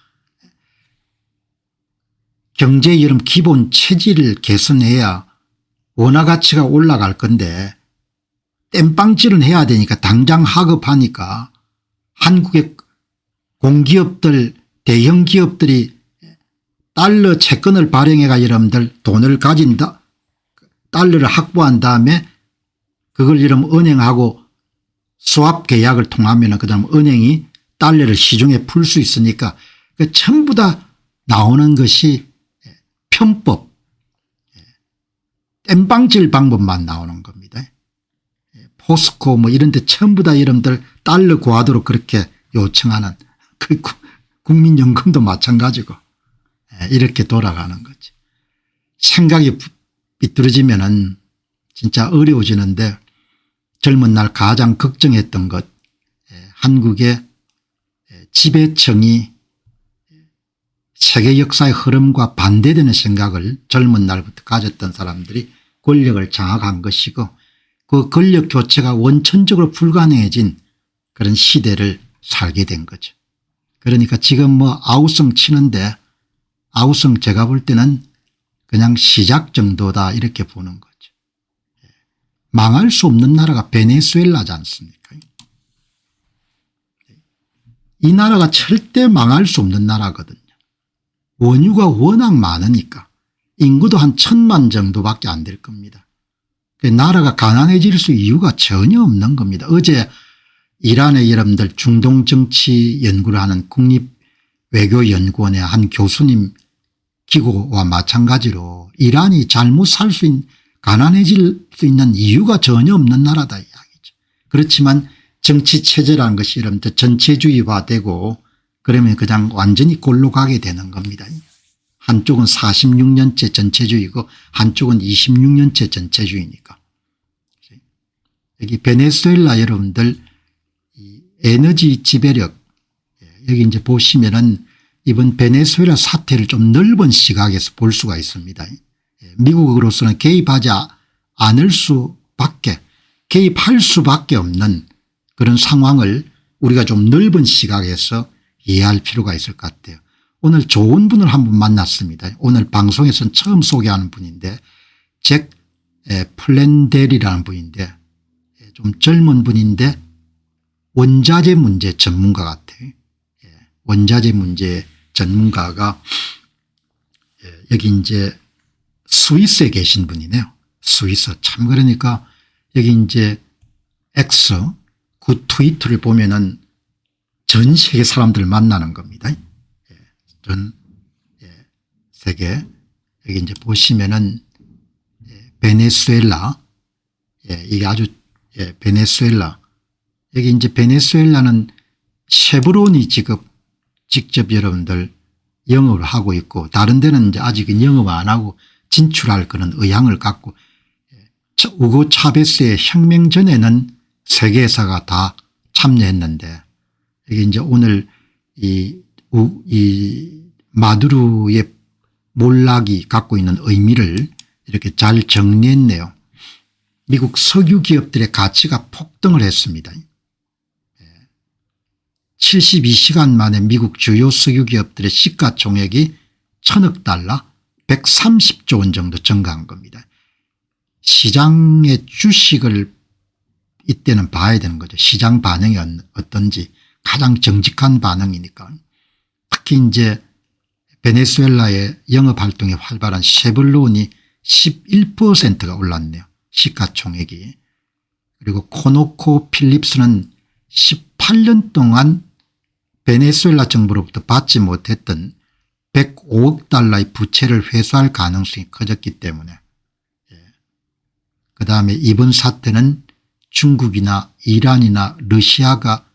경제의 이런 기본 체질을 개선해야 원화 가치가 올라갈 건데 땜빵질은 해야 되니까 당장 하급하니까 한국의 공기업들 대형 기업들이 달러 채권을 발행해가 여러분들 돈을 가진다 달러를 확보한 다음에 그걸 여러분 은행하고 수합 계약을 통하면 그다음 은행이 달러를 시중에 풀 수 있으니까 그 전부 다 나오는 것이 편법 땜빵질 방법만 나오는 겁니다. 포스코 뭐 이런 데 전부 다 여러분들 달러 구하도록 그렇게 요청하는 그 국민연금도 마찬가지고 이렇게 돌아가는 거지. 생각이 비뚤어지면은 진짜 어려워지는데 젊은 날 가장 걱정했던 것 한국의 지배층이 세계 역사의 흐름과 반대되는 생각을 젊은 날부터 가졌던 사람들이 권력을 장악한 것이고 그 권력 교체가 원천적으로 불가능해진 그런 시대를 살게 된 거죠. 그러니까 지금 뭐 아우성 치는데 아우성 제가 볼 때는 그냥 시작 정도다 이렇게 보는 거죠. 망할 수 없는 나라가 베네수엘라지 않습니까? 이 나라가 절대 망할 수 없는 나라거든요. 원유가 워낙 많으니까 인구도 한 1000만 정도밖에 안 될 겁니다. 나라가 가난해질 수 이유가 전혀 없는 겁니다. 어제 이란의 여러분들 중동 정치 연구를 하는 국립외교연구원의 한 교수님 기고와 마찬가지로 이란이 잘못 살 수 있는 가난해질 수 있는 이유가 전혀 없는 나라다 이야기죠. 그렇지만 정치 체제라는 것이 여러분들 전체주의화되고 그러면 그냥 완전히 골로 가게 되는 겁니다. 한쪽은 46년째 전체주의고 한쪽은 26년째 전체주의니까. 여기 베네수엘라 여러분들 이 에너지 지배력 여기 이제 보시면은 이번 베네수엘라 사태를 좀 넓은 시각에서 볼 수가 있습니다. 미국으로서는 개입하지 않을 수밖에 개입할 수밖에 없는 그런 상황을 우리가 좀 넓은 시각에서 이해할 필요가 있을 것 같아요. 오늘 좋은 분을 한 분 만났습니다. 오늘 방송에서는 처음 소개하는 분인데 잭 플랜델이라는 분인데 좀 젊은 분인데 원자재 문제 전문가 같아요. 원자재 문제 전문가가 여기 이제 스위스에 계신 분이네요. 스위스 참 그러니까 여기 이제 X 그 트위터를 보면은 전 세계 사람들 만나는 겁니다. 전 세계 여기 이제 보시면은 베네수엘라 이게 아주 베네수엘라 여기 이제 베네수엘라는 쉐브론이 직접 여러분들 영업을 하고 있고 다른 데는 이제 아직은 영업 안 하고 진출할 그런 의향을 갖고 우고 차베스의 혁명 전에는 세계사가 다 참여했는데 이게 이제 오늘 이 마두로의 몰락이 갖고 있는 의미를 이렇게 잘 정리했네요. 미국 석유 기업들의 가치가 폭등을 했습니다. 72시간 만에 미국 주요 석유 기업들의 시가총액이 1000억 달러 130조 원 정도 증가한 겁니다. 시장의 주식을 이때는 봐야 되는 거죠. 시장 반응이 어떤지 가장 정직한 반응이니까. 특히 이제 베네수엘라의 영업활동이 활발한 셰블론이 11%가 올랐네요. 시가총액이. 그리고 코노코 필립스는 18년 동안 베네수엘라 정부로부터 받지 못했던 105억 달러의 부채를 회수할 가능성이 커졌기 때문에 그다음에 이번 사태는 중국이나 이란이나 러시아가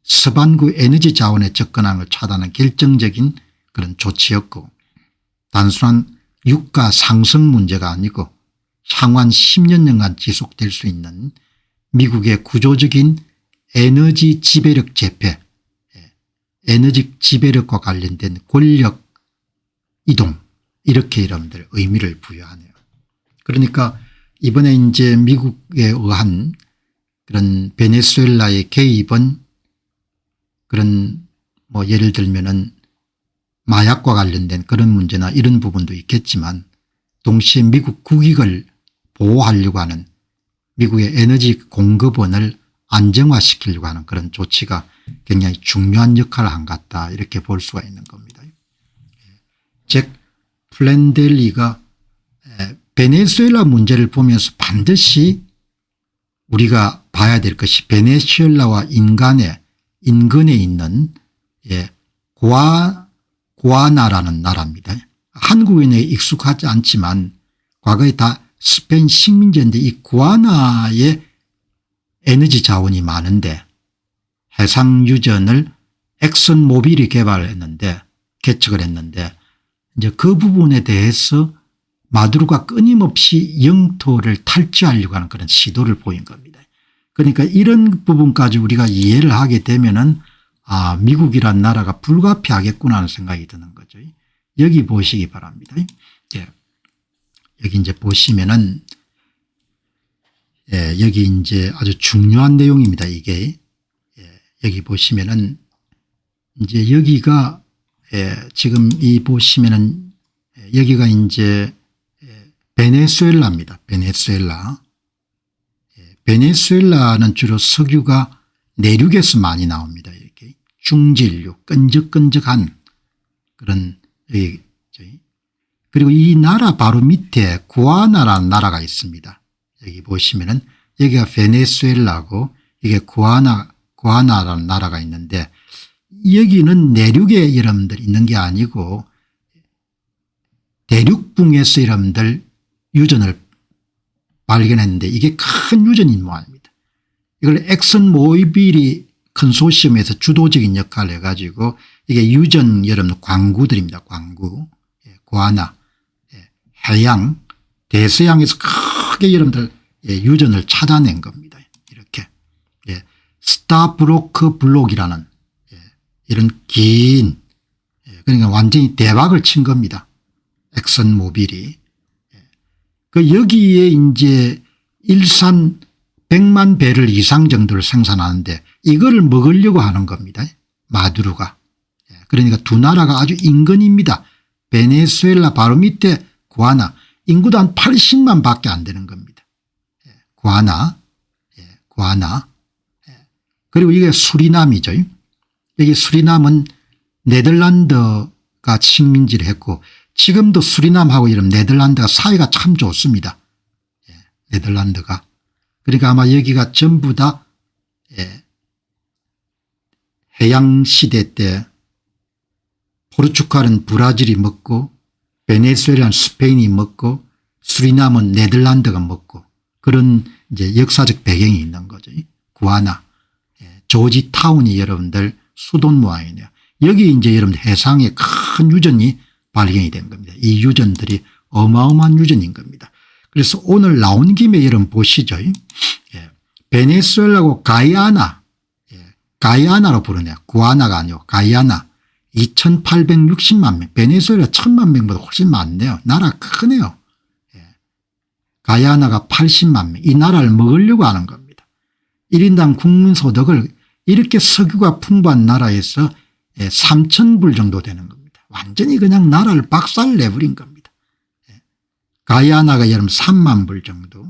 서반구 에너지 자원에 접근하는 걸 차단하는 결정적인 그런 조치였고 단순한 유가 상승 문제가 아니고 향후 한 10년간 지속될 수 있는 미국의 구조적인 에너지 지배력 재패 에너지 지배력과 관련된 권력 이동 이렇게 여러분들 의미를 부여하네요. 그러니까 이번에 이제 미국에 의한 그런 베네수엘라의 개입은 그런 뭐 예를 들면은 마약과 관련된 그런 문제나 이런 부분도 있겠지만 동시에 미국 국익을 보호하려고 하는 미국의 에너지 공급원을 안정화시키려고 하는 그런 조치가 굉장히 중요한 역할을 한 것 같다 이렇게 볼 수가 있는 겁니다. 잭 플랜델리가 베네수엘라 문제를 보면서 반드시 우리가 봐야 될 것이 베네수엘라와 인근에 있는 구아나라는 나라입니다. 한국인에 익숙하지 않지만 과거에 다 스페인 식민지인데 이 구아나에 에너지 자원이 많은데 해상유전을 엑슨모빌이 개척을 했는데 이제 그 부분에 대해서 마두로가 끊임없이 영토를 탈취하려고 하는 그런 시도를 보인 겁니다. 그러니까 이런 부분까지 우리가 이해를 하게 되면은 미국이란 나라가 불가피하겠구나 하는 생각이 드는 거죠. 여기 보시기 바랍니다. 예. 여기 이제 보시면은 여기 이제 아주 중요한 내용입니다. 이게 여기 보시면은 이제 여기가 지금 이 보시면은 여기가 이제 베네수엘라입니다. 베네수엘라. 베네수엘라는 주로 석유가 내륙에서 많이 나옵니다. 이렇게 중진류 끈적끈적한 그런 그리고 이 나라 바로 밑에 구아나라는 나라가 있습니다. 여기 보시면은 여기가 베네수엘라고 이게 구아나라는 나라가 있는데 여기는 내륙에 여러분들 있는 게 아니고 대륙붕에서 여러분들 유전을 발견했는데 이게 큰 유전인 모양입니다. 이걸 엑슨모빌이 컨소시엄에서 주도적인 역할을 해가지고 이게 유전 여러분 광구들입니다. 광구. 구아나 해양 대서양에서 크게 여러분들 유전을 찾아낸 겁니다. 이렇게 스타브로크 블록이라는 이런 긴 그러니까 완전히 대박을 친 겁니다. 엑슨모빌이. 그 여기에 이제 일산 100만 배럴 이상 정도를 생산하는데 이거를 먹으려고 하는 겁니다. 마두로가. 그러니까 두 나라가 아주 인근입니다. 베네수엘라 바로 밑에 구아나 인구도 한 80만 밖에 안 되는 겁니다. 구아나. 그리고 이게 수리남이죠. 여기 수리남은 네덜란드가 식민지를 했고 지금도 수리남하고 이런 네덜란드가 사이가 참 좋습니다. 네덜란드가. 그러니까 아마 여기가 전부 다 해양시대 때 포르투갈은 브라질이 먹고 베네수엘라는 스페인이 먹고 수리남은 네덜란드가 먹고 그런 이제 역사적 배경이 있는 거죠. 구아나. 조지 타운이 여러분들 수돈 모양이네요. 여기 이제 여러분 해상에 큰 유전이 발견이 된 겁니다. 이 유전들이 어마어마한 유전인 겁니다. 그래서 오늘 나온 김에 여러분 보시죠. 예. 베네수엘라고 가이아나, 가이아나로 부르네요. 구아나가 아니고 가이아나 2860만 명, 베네수엘라 1000만 명보다 훨씬 많네요. 나라 크네요. 가이아나가 80만 명, 이 나라를 먹으려고 하는 겁니다. 1인당 국민소득을 이렇게 석유가 풍부한 나라에서 3,000불 정도 되는 겁니다. 완전히 그냥 나라를 박살 내버린 겁니다. 가이아나가 여러분 3만 불 정도.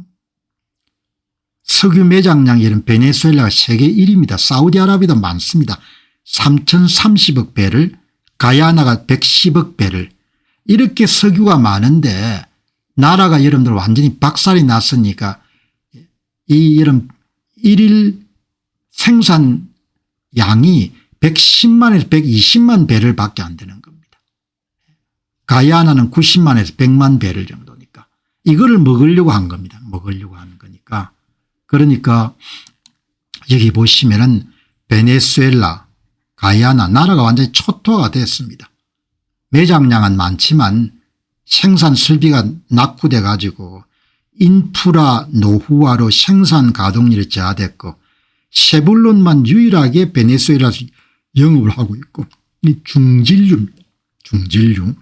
석유 매장량이 여러분 베네수엘라가 세계 1위입니다. 사우디아라비아도 많습니다. 3,030억 배럴, 가이아나가 110억 배럴. 이렇게 석유가 많은데 나라가 여러분들 완전히 박살이 났으니까 이 여러분 일일 생산 양이 110만에서 120만 배럴 밖에 안 되는 겁니다. 가이아나는 90만에서 100만 배럴 정도니까 이거를 먹으려고 한 겁니다. 먹으려고 하는 거니까. 그러니까 여기 보시면은 베네수엘라, 가이아나 나라가 완전히 초토화가 됐습니다. 매장량은 많지만 생산 설비가 낙후돼 가지고 인프라 노후화로 생산 가동률이 저하됐고 셰블론만 유일하게 베네수엘라에서 영업을 하고 있고 이 중진류입니다. 중진류.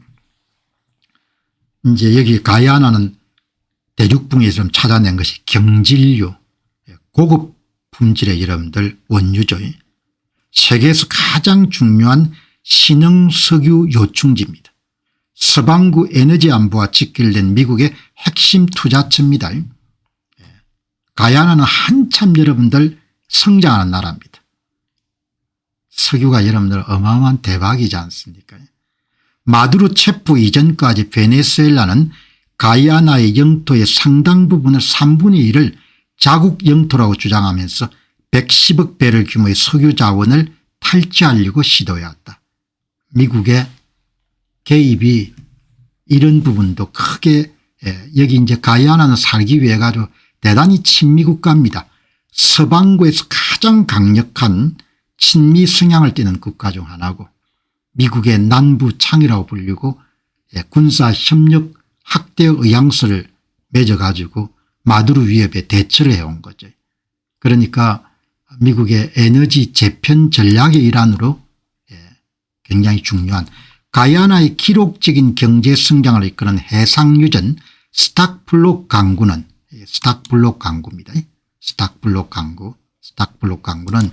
이제 여기 가이아나는 대륙붕에서 좀 찾아낸 것이 경질류 고급 품질의 여러분들 원유죠. 세계에서 가장 중요한 신흥석유 요충지입니다. 서방구 에너지 안보와 직결된 미국의 핵심 투자처입니다. 가이아나는 한참 여러분들 성장하는 나라입니다. 석유가 여러분들 어마어마한 대박이지 않습니까? 마두로 체포 이전까지 베네수엘라는 가이아나의 영토의 상당 부분을 3분의 1을 자국 영토라고 주장하면서 110억 배럴 규모의 석유 자원을 탈취하려고 시도해왔다. 미국의 개입이 이런 부분도 크게 여기 이제 가이아나는 살기 위해 가지고 대단히 친미 국가입니다. 서방구에서 가장 강력한 친미 성향을 띠는 국가 중 하나고 미국의 남부 창이라고 불리고 군사협력 확대 의향서를 맺어 가지고 마두로 위협에 대처를 해온 거죠. 그러니까 미국의 에너지 재편 전략의 일환으로 굉장히 중요한 가이아나의 기록적인 경제 성장을 이끄는 해상유전 스탁블록 강구는 스탁블록 강구입니다. 스탁블록 강구는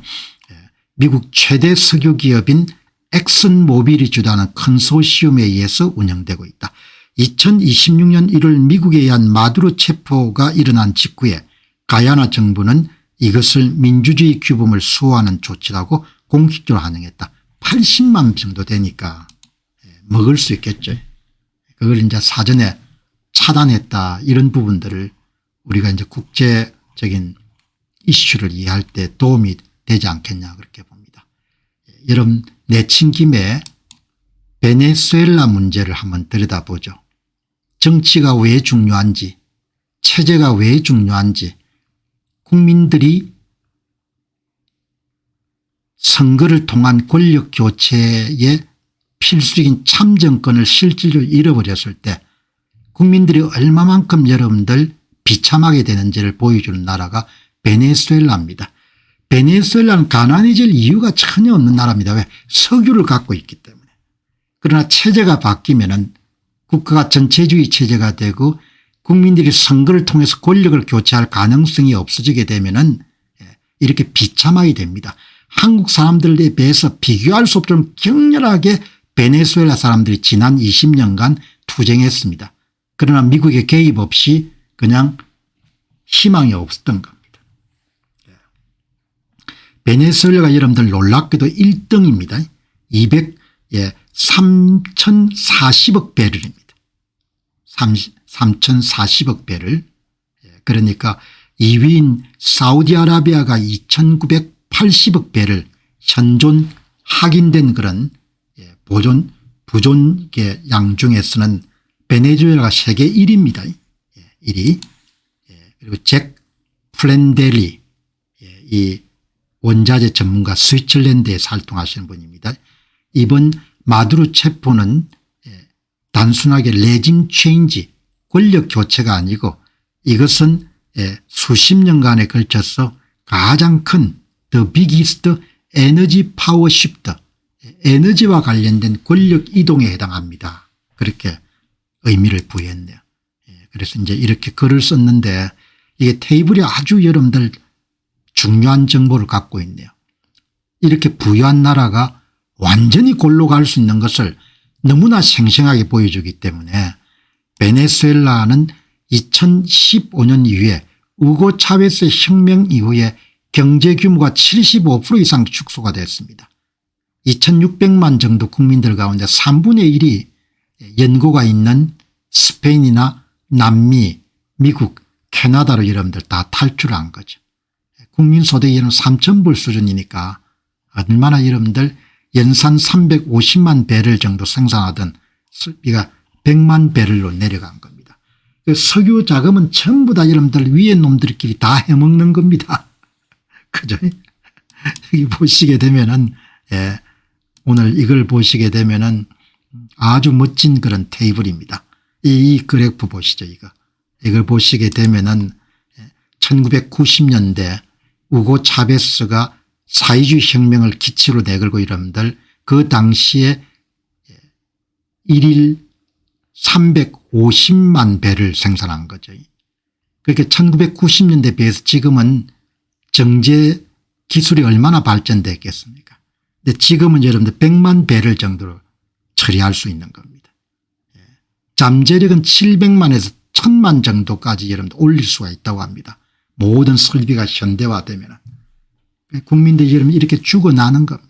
미국 최대 석유 기업인 엑슨모빌이 주도하는 컨소시엄에 의해서 운영되고 있다. 2026년 1월 미국에 의한 마두로 체포가 일어난 직후에 가이아나 정부는 이것을 민주주의 규범을 수호하는 조치라고 공식적으로 환영했다. 80만 정도 되니까 먹을 수 있겠죠. 그걸 이제 사전에 차단했다 이런 부분들을 우리가 이제 국제적인 이슈를 이해할 때 도움이 되지 않겠냐 그렇게 봅니다. 여러분 내친 김에 베네수엘라 문제를 한번 들여다보죠. 정치가 왜 중요한지 체제가 왜 중요한지 국민들이 선거를 통한 권력 교체의 필수적인 참정권을 실질적으로 잃어버렸을 때 국민들이 얼마만큼 여러분들 비참하게 되는지를 보여주는 나라가 베네수엘라입니다. 베네수엘라는 가난해질 이유가 전혀 없는 나라입니다. 왜? 석유를 갖고 있기 때문에. 그러나 체제가 바뀌면은 국가가 전체주의 체제가 되고 국민들이 선거를 통해서 권력을 교체할 가능성이 없어지게 되면은 이렇게 비참하게 됩니다. 한국 사람들에 비해서 비교할 수 없도록 격렬하게 베네수엘라 사람들이 지난 20년간 투쟁했습니다. 그러나 미국의 개입 없이 그냥 희망이 없었던 겁니다. 베네수엘라가 여러분들 놀랍게도 1등입니다. 3,040억 배럴입니다. 3,040억 배럴. 그러니까 2위인 사우디아라비아가 2,980억 배럴 현존 확인된 그런 부존 양 중에서는 베네수엘라가 세계 1위입니다. 1위. 그리고 잭 플랜델리 이 원자재 전문가 스위tzerland에 활동하시는 분입니다. 이번 마두로 체포는 단순하게 레짐 체인지 권력 교체가 아니고 이것은 수십 년간에 걸쳐서 가장 큰 더 비기스트 에너지 파워 시프트 에너지와 관련된 권력 이동에 해당합니다. 그렇게 의미를 부여했네요. 그래서 이제 이렇게 글을 썼는데 이게 테이블이 아주 여러분들 중요한 정보를 갖고 있네요. 이렇게 부유한 나라가 완전히 골로 갈 수 있는 것을 너무나 생생하게 보여주기 때문에 베네수엘라는 2015년 이후에 우고 차베스 혁명 이후에 경제 규모가 75% 이상 축소가 됐습니다. 2600만 정도 국민들 가운데 3분의 1이 연고가 있는 스페인이나 남미, 미국, 캐나다로 여러분들 다 탈출한 거죠. 국민소득이 3,000불 수준이니까 얼마나 여러분들 연산 350만 배럴 정도 생산하던 설비가 100만 배럴로 내려간 겁니다. 석유 자금은 전부 다 여러분들 위에 놈들끼리 다 해먹는 겁니다. 그죠? 여기 보시게 되면은 오늘 이걸 보시게 되면은 아주 멋진 그런 테이블입니다. 이 그래프 보시죠. 이걸 보시게 되면은 1990년대 우고 차베스가 사회주의 혁명을 기치로 내걸고 여러분들 그 당시에 1일 350만 배를 생산한 거죠. 그렇게 1990년대에 비해서 지금은 정제 기술이 얼마나 발전됐겠습니까? 근데 지금은 여러분들 100만 배럴 정도로 처리할 수 있는 겁니다. 잠재력은 700만에서 1000만 정도까지 여러분들 올릴 수가 있다고 합니다. 모든 설비가 현대화되면. 국민들이 여러분 이렇게 죽어나는 겁니다.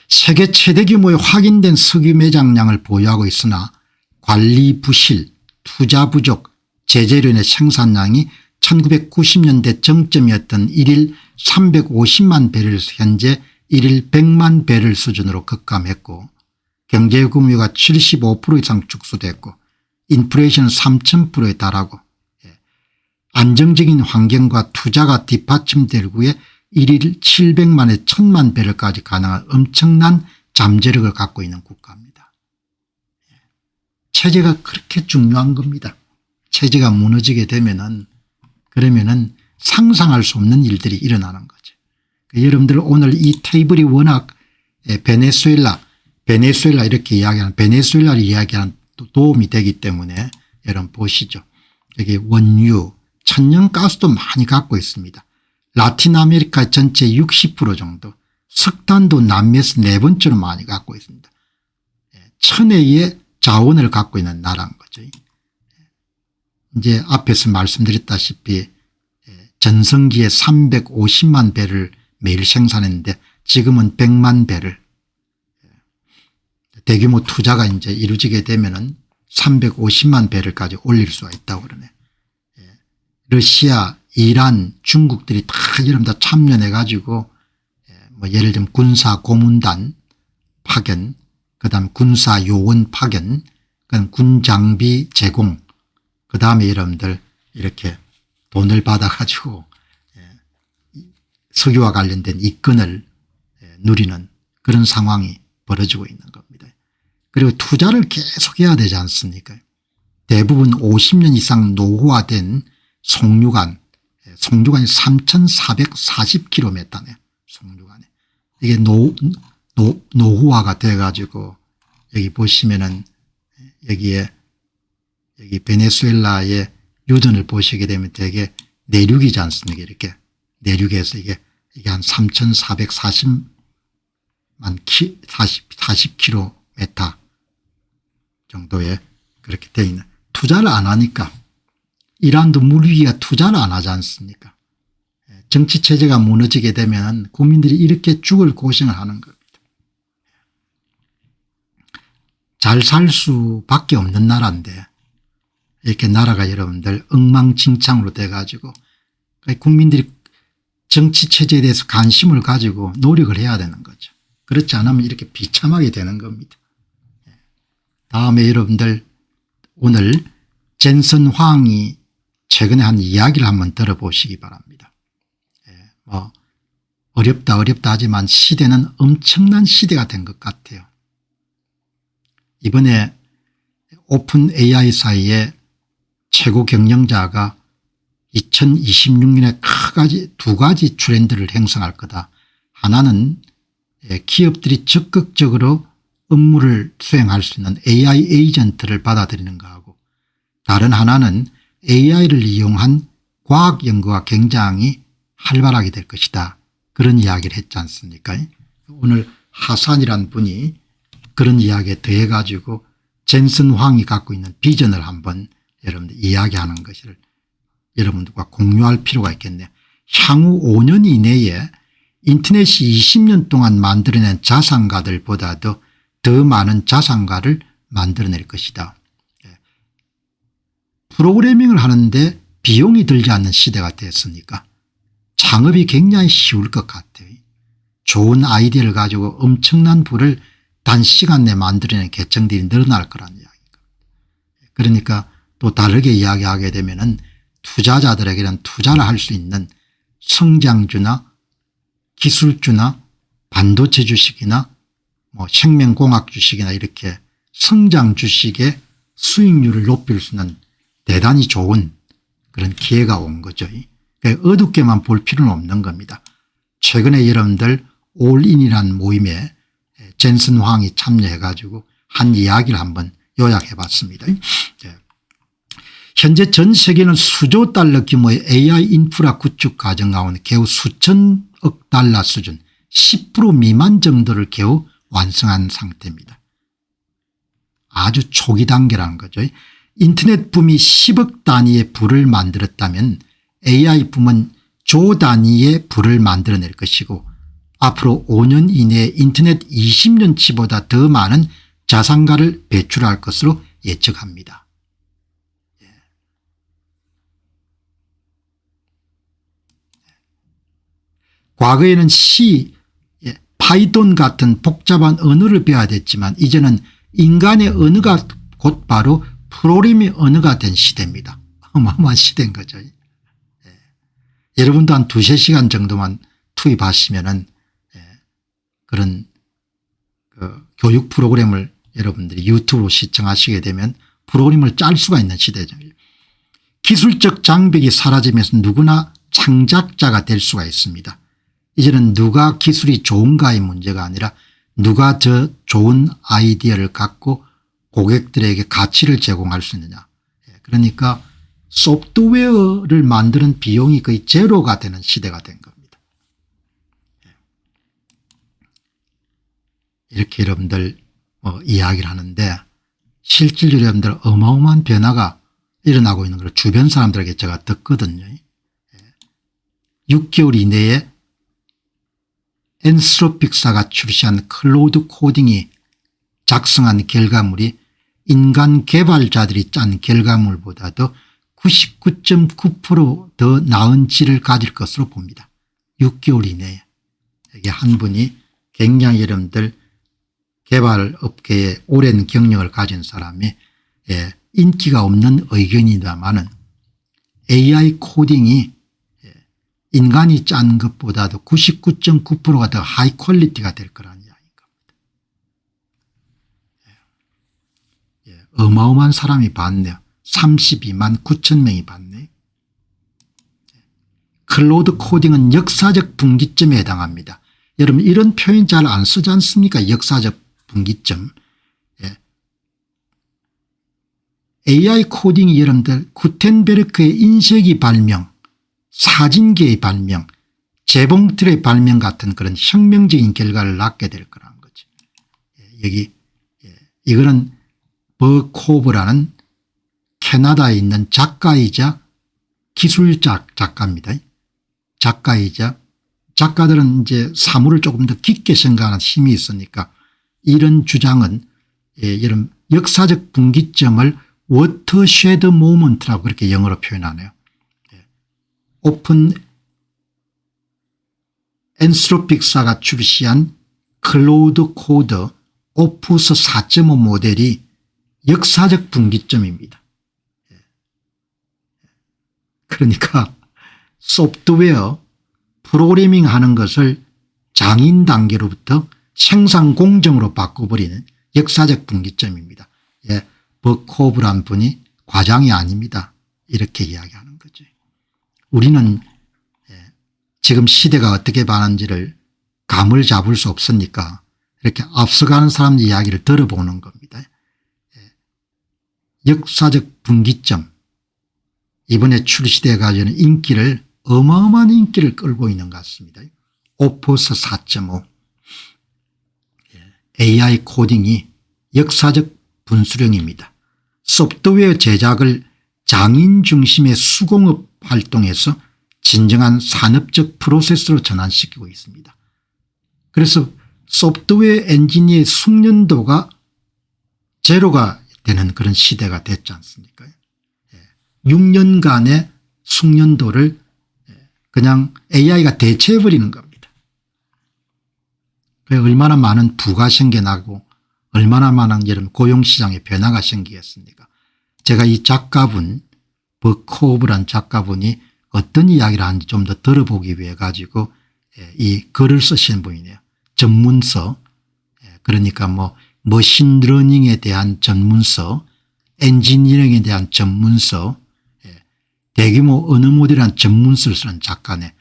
세계 최대 규모의 확인된 석유 매장량을 보유하고 있으나 관리 부실, 투자 부족, 제재련의 생산량이 1990년대 정점이었던 1일 350만 배럴에서 현재 1일 100만 배럴 수준으로 급감했고 경제 규모가 75% 이상 축소됐고 인플레이션은 3000%에 달하고 안정적인 환경과 투자가 뒷받침될 후에 1일 700만에 1000만 배럴까지 가능한 엄청난 잠재력을 갖고 있는 국가입니다. 체제가 그렇게 중요한 겁니다. 체제가 무너지게 되면은 그러면은 상상할 수 없는 일들이 일어나는 거죠. 여러분들 오늘 이 테이블이 워낙 베네수엘라 이렇게 이야기하는 베네수엘라를 이야기하는 도움이 되기 때문에 여러분 보시죠. 여기 원유 천연가스도 많이 갖고 있습니다. 라틴 아메리카 전체 60% 정도 석탄도 남미에서 4번째로 많이 갖고 있습니다. 천혜의 자원을 갖고 있는 나라인 거죠. 이제 앞에서 말씀드렸다시피 전성기에 350만 배를 매일 생산했는데 지금은 100만 배를 대규모 투자가 이제 이루어지게 되면은 350만 배를까지 올릴 수가 있다고 그러네. 러시아, 이란, 중국들이 다 여러분 다 참여해 가지고 뭐 예를 들면 군사 고문단 파견, 그다음 군사 요원 파견, 그다음 군 장비 제공, 그다음에 여러분들 이렇게 돈을 받아 가지고 석유와 관련된 이권을 누리는 그런 상황이 벌어지고 있는 겁니다. 그리고 투자를 계속해야 되지 않습니까? 대부분 50년 이상 노후화된 송유관이 3440km네. 송유관에 이게 노후화가 돼 가지고 여기 보시면은 여기 베네수엘라의 유전을 보시게 되면 되게 내륙이지 않습니까? 이렇게 내륙에서 이게 한 3440만 40km 정도에 그렇게 돼 있는. 투자를 안 하니까 이란도 물 위기가 투자를 안 하지 않습니까? 정치 체제가 무너지게 되면 국민들이 이렇게 죽을 고생을 하는 겁니다. 잘 살 수밖에 없는 나라인데 이렇게 나라가 여러분들 엉망진창으로 돼 가지고 국민들이 정치 체제에 대해서 관심을 가지고 노력을 해야 되는 거죠. 그렇지 않으면 이렇게 비참하게 되는 겁니다. 다음에 여러분들 오늘 젠슨 황이 최근에 한 이야기를 한번 들어보시기 바랍니다. 어렵다 하지만 시대는 엄청난 시대가 된 것 같아요. 이번에 오픈 AI 사이에 최고 경영자가 2026년에 두 가지 트렌드를 형성할 거다. 하나는 기업들이 적극적으로 업무를 수행할 수 있는 AI 에이전트를 받아들이는 거하고, 다른 하나는 AI를 이용한 과학 연구가 굉장히 활발하게 될 것이다. 그런 이야기를 했지 않습니까? 오늘 하산이란 분이 그런 이야기에 더해 가지고 젠슨 황이 갖고 있는 비전을 한번 여러분들 이야기하는 것을 여러분들과 공유할 필요가 있겠네요. 향후 5년 이내에 인터넷이 20년 동안 만들어낸 자산가들보다도 더 많은 자산가를 만들어낼 것이다. 프로그래밍을 하는데 비용이 들지 않는 시대가 됐으니까 창업이 굉장히 쉬울 것 같아요. 좋은 아이디어를 가지고 엄청난 부를 단시간 내에 만들어낸 계층들이 늘어날 거란 이야기입니다. 그러니까 또 다르게 이야기하게 되면은 투자자들에게는 투자를 할 수 있는 성장주나 기술주나 반도체 주식이나 뭐 생명공학 주식이나 이렇게 성장 주식의 수익률을 높일 수 있는 대단히 좋은 그런 기회가 온 거죠. 그러니까 어둡게만 볼 필요는 없는 겁니다. 최근에 여러분들 올인이라는 모임에 젠슨 황이 참여해 가지고 한 이야기를 한번 요약해 봤습니다. 현재 전 세계는 수조 달러 규모의 AI 인프라 구축 과정 가운데 겨우 수천억 달러 수준 10% 미만 정도를 겨우 완성한 상태입니다. 아주 초기 단계라는 거죠. 인터넷 붐이 10억 단위의 부를 만들었다면 AI 붐은 조 단위의 부를 만들어낼 것이고, 앞으로 5년 이내에 인터넷 20년치보다 더 많은 자산가를 배출할 것으로 예측합니다. 과거에는 C, 파이썬 같은 복잡한 언어를 배워야 됐지만 이제는 인간의 언어가 곧바로 프로그래밍 언어가 된 시대입니다. 어마어마한 시대인 거죠. 여러분도 한 2~3시간 정도만 투입하시면은 그런 교육 프로그램을 여러분들이 유튜브로 시청하시게 되면 프로그램을 짤 수가 있는 시대죠. 기술적 장벽이 사라지면서 누구나 창작자가 될 수가 있습니다. 이제는 누가 기술이 좋은가의 문제가 아니라 누가 저 좋은 아이디어를 갖고 고객들에게 가치를 제공할 수 있느냐. 그러니까 소프트웨어를 만드는 비용이 거의 제로가 되는 시대가 된 겁니다. 이렇게 여러분들 이야기를 하는데 실질적으로 여러분들 어마어마한 변화가 일어나고 있는 걸 주변 사람들에게 제가 듣거든요. 6개월 이내에 엔스로픽사가 출시한 클로우드 코딩이 작성한 결과물이 인간 개발자들이 짠 결과물보다도 99.9% 더 나은 질을 가질 것으로 봅니다. 6개월 이내에. 이게 한 분이 굉장히 여러분들 개발 업계에 오랜 경력을 가진 사람이 인기가 없는 의견이다마는 AI 코딩이 인간이 짠 것보다도 99.9%가 더 하이 퀄리티가 될 거라는 이야기입니다. 어마어마한 사람이 봤네요. 32만 9천 명이 봤네. 클로우드 코딩은 역사적 분기점에 해당합니다. 여러분 이런 표현 잘 안 쓰지 않습니까? 역사적 분기점. AI 코딩이 여러분들 구텐베르크의 인쇄기 발명, 사진기의 발명, 재봉틀의 발명 같은 그런 혁명적인 결과를 낳게 될 거라는 거죠. 여기 이거는 버코브라는 캐나다에 있는 작가이자 기술작가입니다. 작가이자 작가들은 이제 사물을 조금 더 깊게 생각하는 힘이 있으니까 이런 주장은 이런 역사적 분기점을 워터쉐드 모먼트라고 그렇게 영어로 표현하네요. 오픈 엔스로픽사가 출시한 클로우드 코드 오푸스 4.5 모델이 역사적 분기점입니다. 그러니까 소프트웨어 프로그래밍 하는 것을 장인 단계로부터 생산 공정으로 바꿔버리는 역사적 분기점입니다. 예, 버크호브란 분이 과장이 아닙니다. 이렇게 이야기하는 거죠. 우리는 지금 시대가 어떻게 변하는지를 감을 잡을 수 없으니까 이렇게 앞서가는 사람 이야기를 들어보는 겁니다. 역사적 분기점, 이번에 출시돼 가지고 인기를 어마어마한 인기를 끌고 있는 것 같습니다. 오퍼스 4.5 AI 코딩이 역사적 분수령입니다. 소프트웨어 제작을 장인 중심의 수공업 활동에서 진정한 산업적 프로세스로 전환시키고 있습니다. 그래서 소프트웨어 엔지니어의 숙련도가 제로가 되는 그런 시대가 됐지 않습니까? 6년간의 숙련도를 그냥 AI가 대체해버리는 겁니다. 얼마나 많은 부가 생겨나고 얼마나 많은 여러분 고용시장에 변화가 생기겠습니까? 제가 이 작가분 버크호브란 작가분이 어떤 이야기를 하는지 좀 더 들어보기 위해 가지고 이 글을 쓰시는 분이네요. 전문서, 그러니까 뭐 머신러닝에 대한 전문서, 엔지니어링에 대한 전문서, 대규모 언어 모델이라는 전문서를 쓰는 작가네.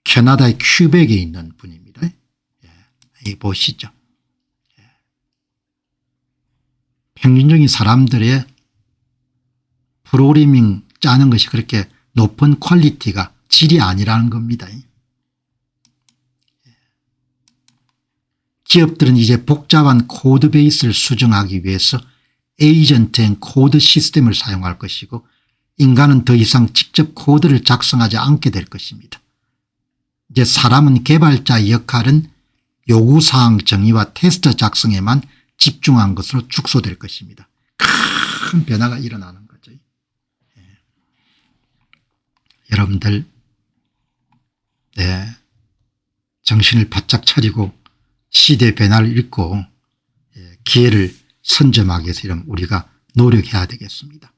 캐나다의 큐벡에 있는 분입니다. 이 보시죠. 평균적인 사람들의 프로그래밍 짜는 것이 그렇게 높은 퀄리티가 질이 아니라는 겁니다. 기업들은 이제 복잡한 코드 베이스를 수정하기 위해서 에이전트 앤 코드 시스템을 사용할 것이고 인간은 더 이상 직접 코드를 작성하지 않게 될 것입니다. 이제 사람은 개발자의 역할은 요구사항 정의와 테스트 작성에만 집중한 것으로 축소될 것입니다. 큰 변화가 일어나는 거죠. 여러분들 정신을 바짝 차리고 시대 변화를 읽고 기회를 선점하기 위해서 우리가 노력해야 되겠습니다.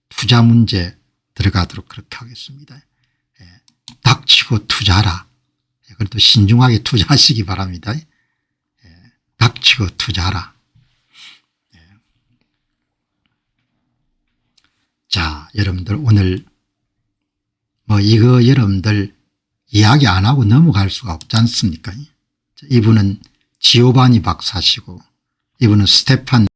투자 문제 들어가도록 그렇게 하겠습니다. 닥치고 투자하라. 그래도 신중하게 투자하시기 바랍니다. 닥치고 투자하라. 자, 여러분들 오늘 뭐 이거 여러분들 이야기 안 하고 넘어갈 수가 없지 않습니까? 이분은 지오바니 박사시고 이분은 스테판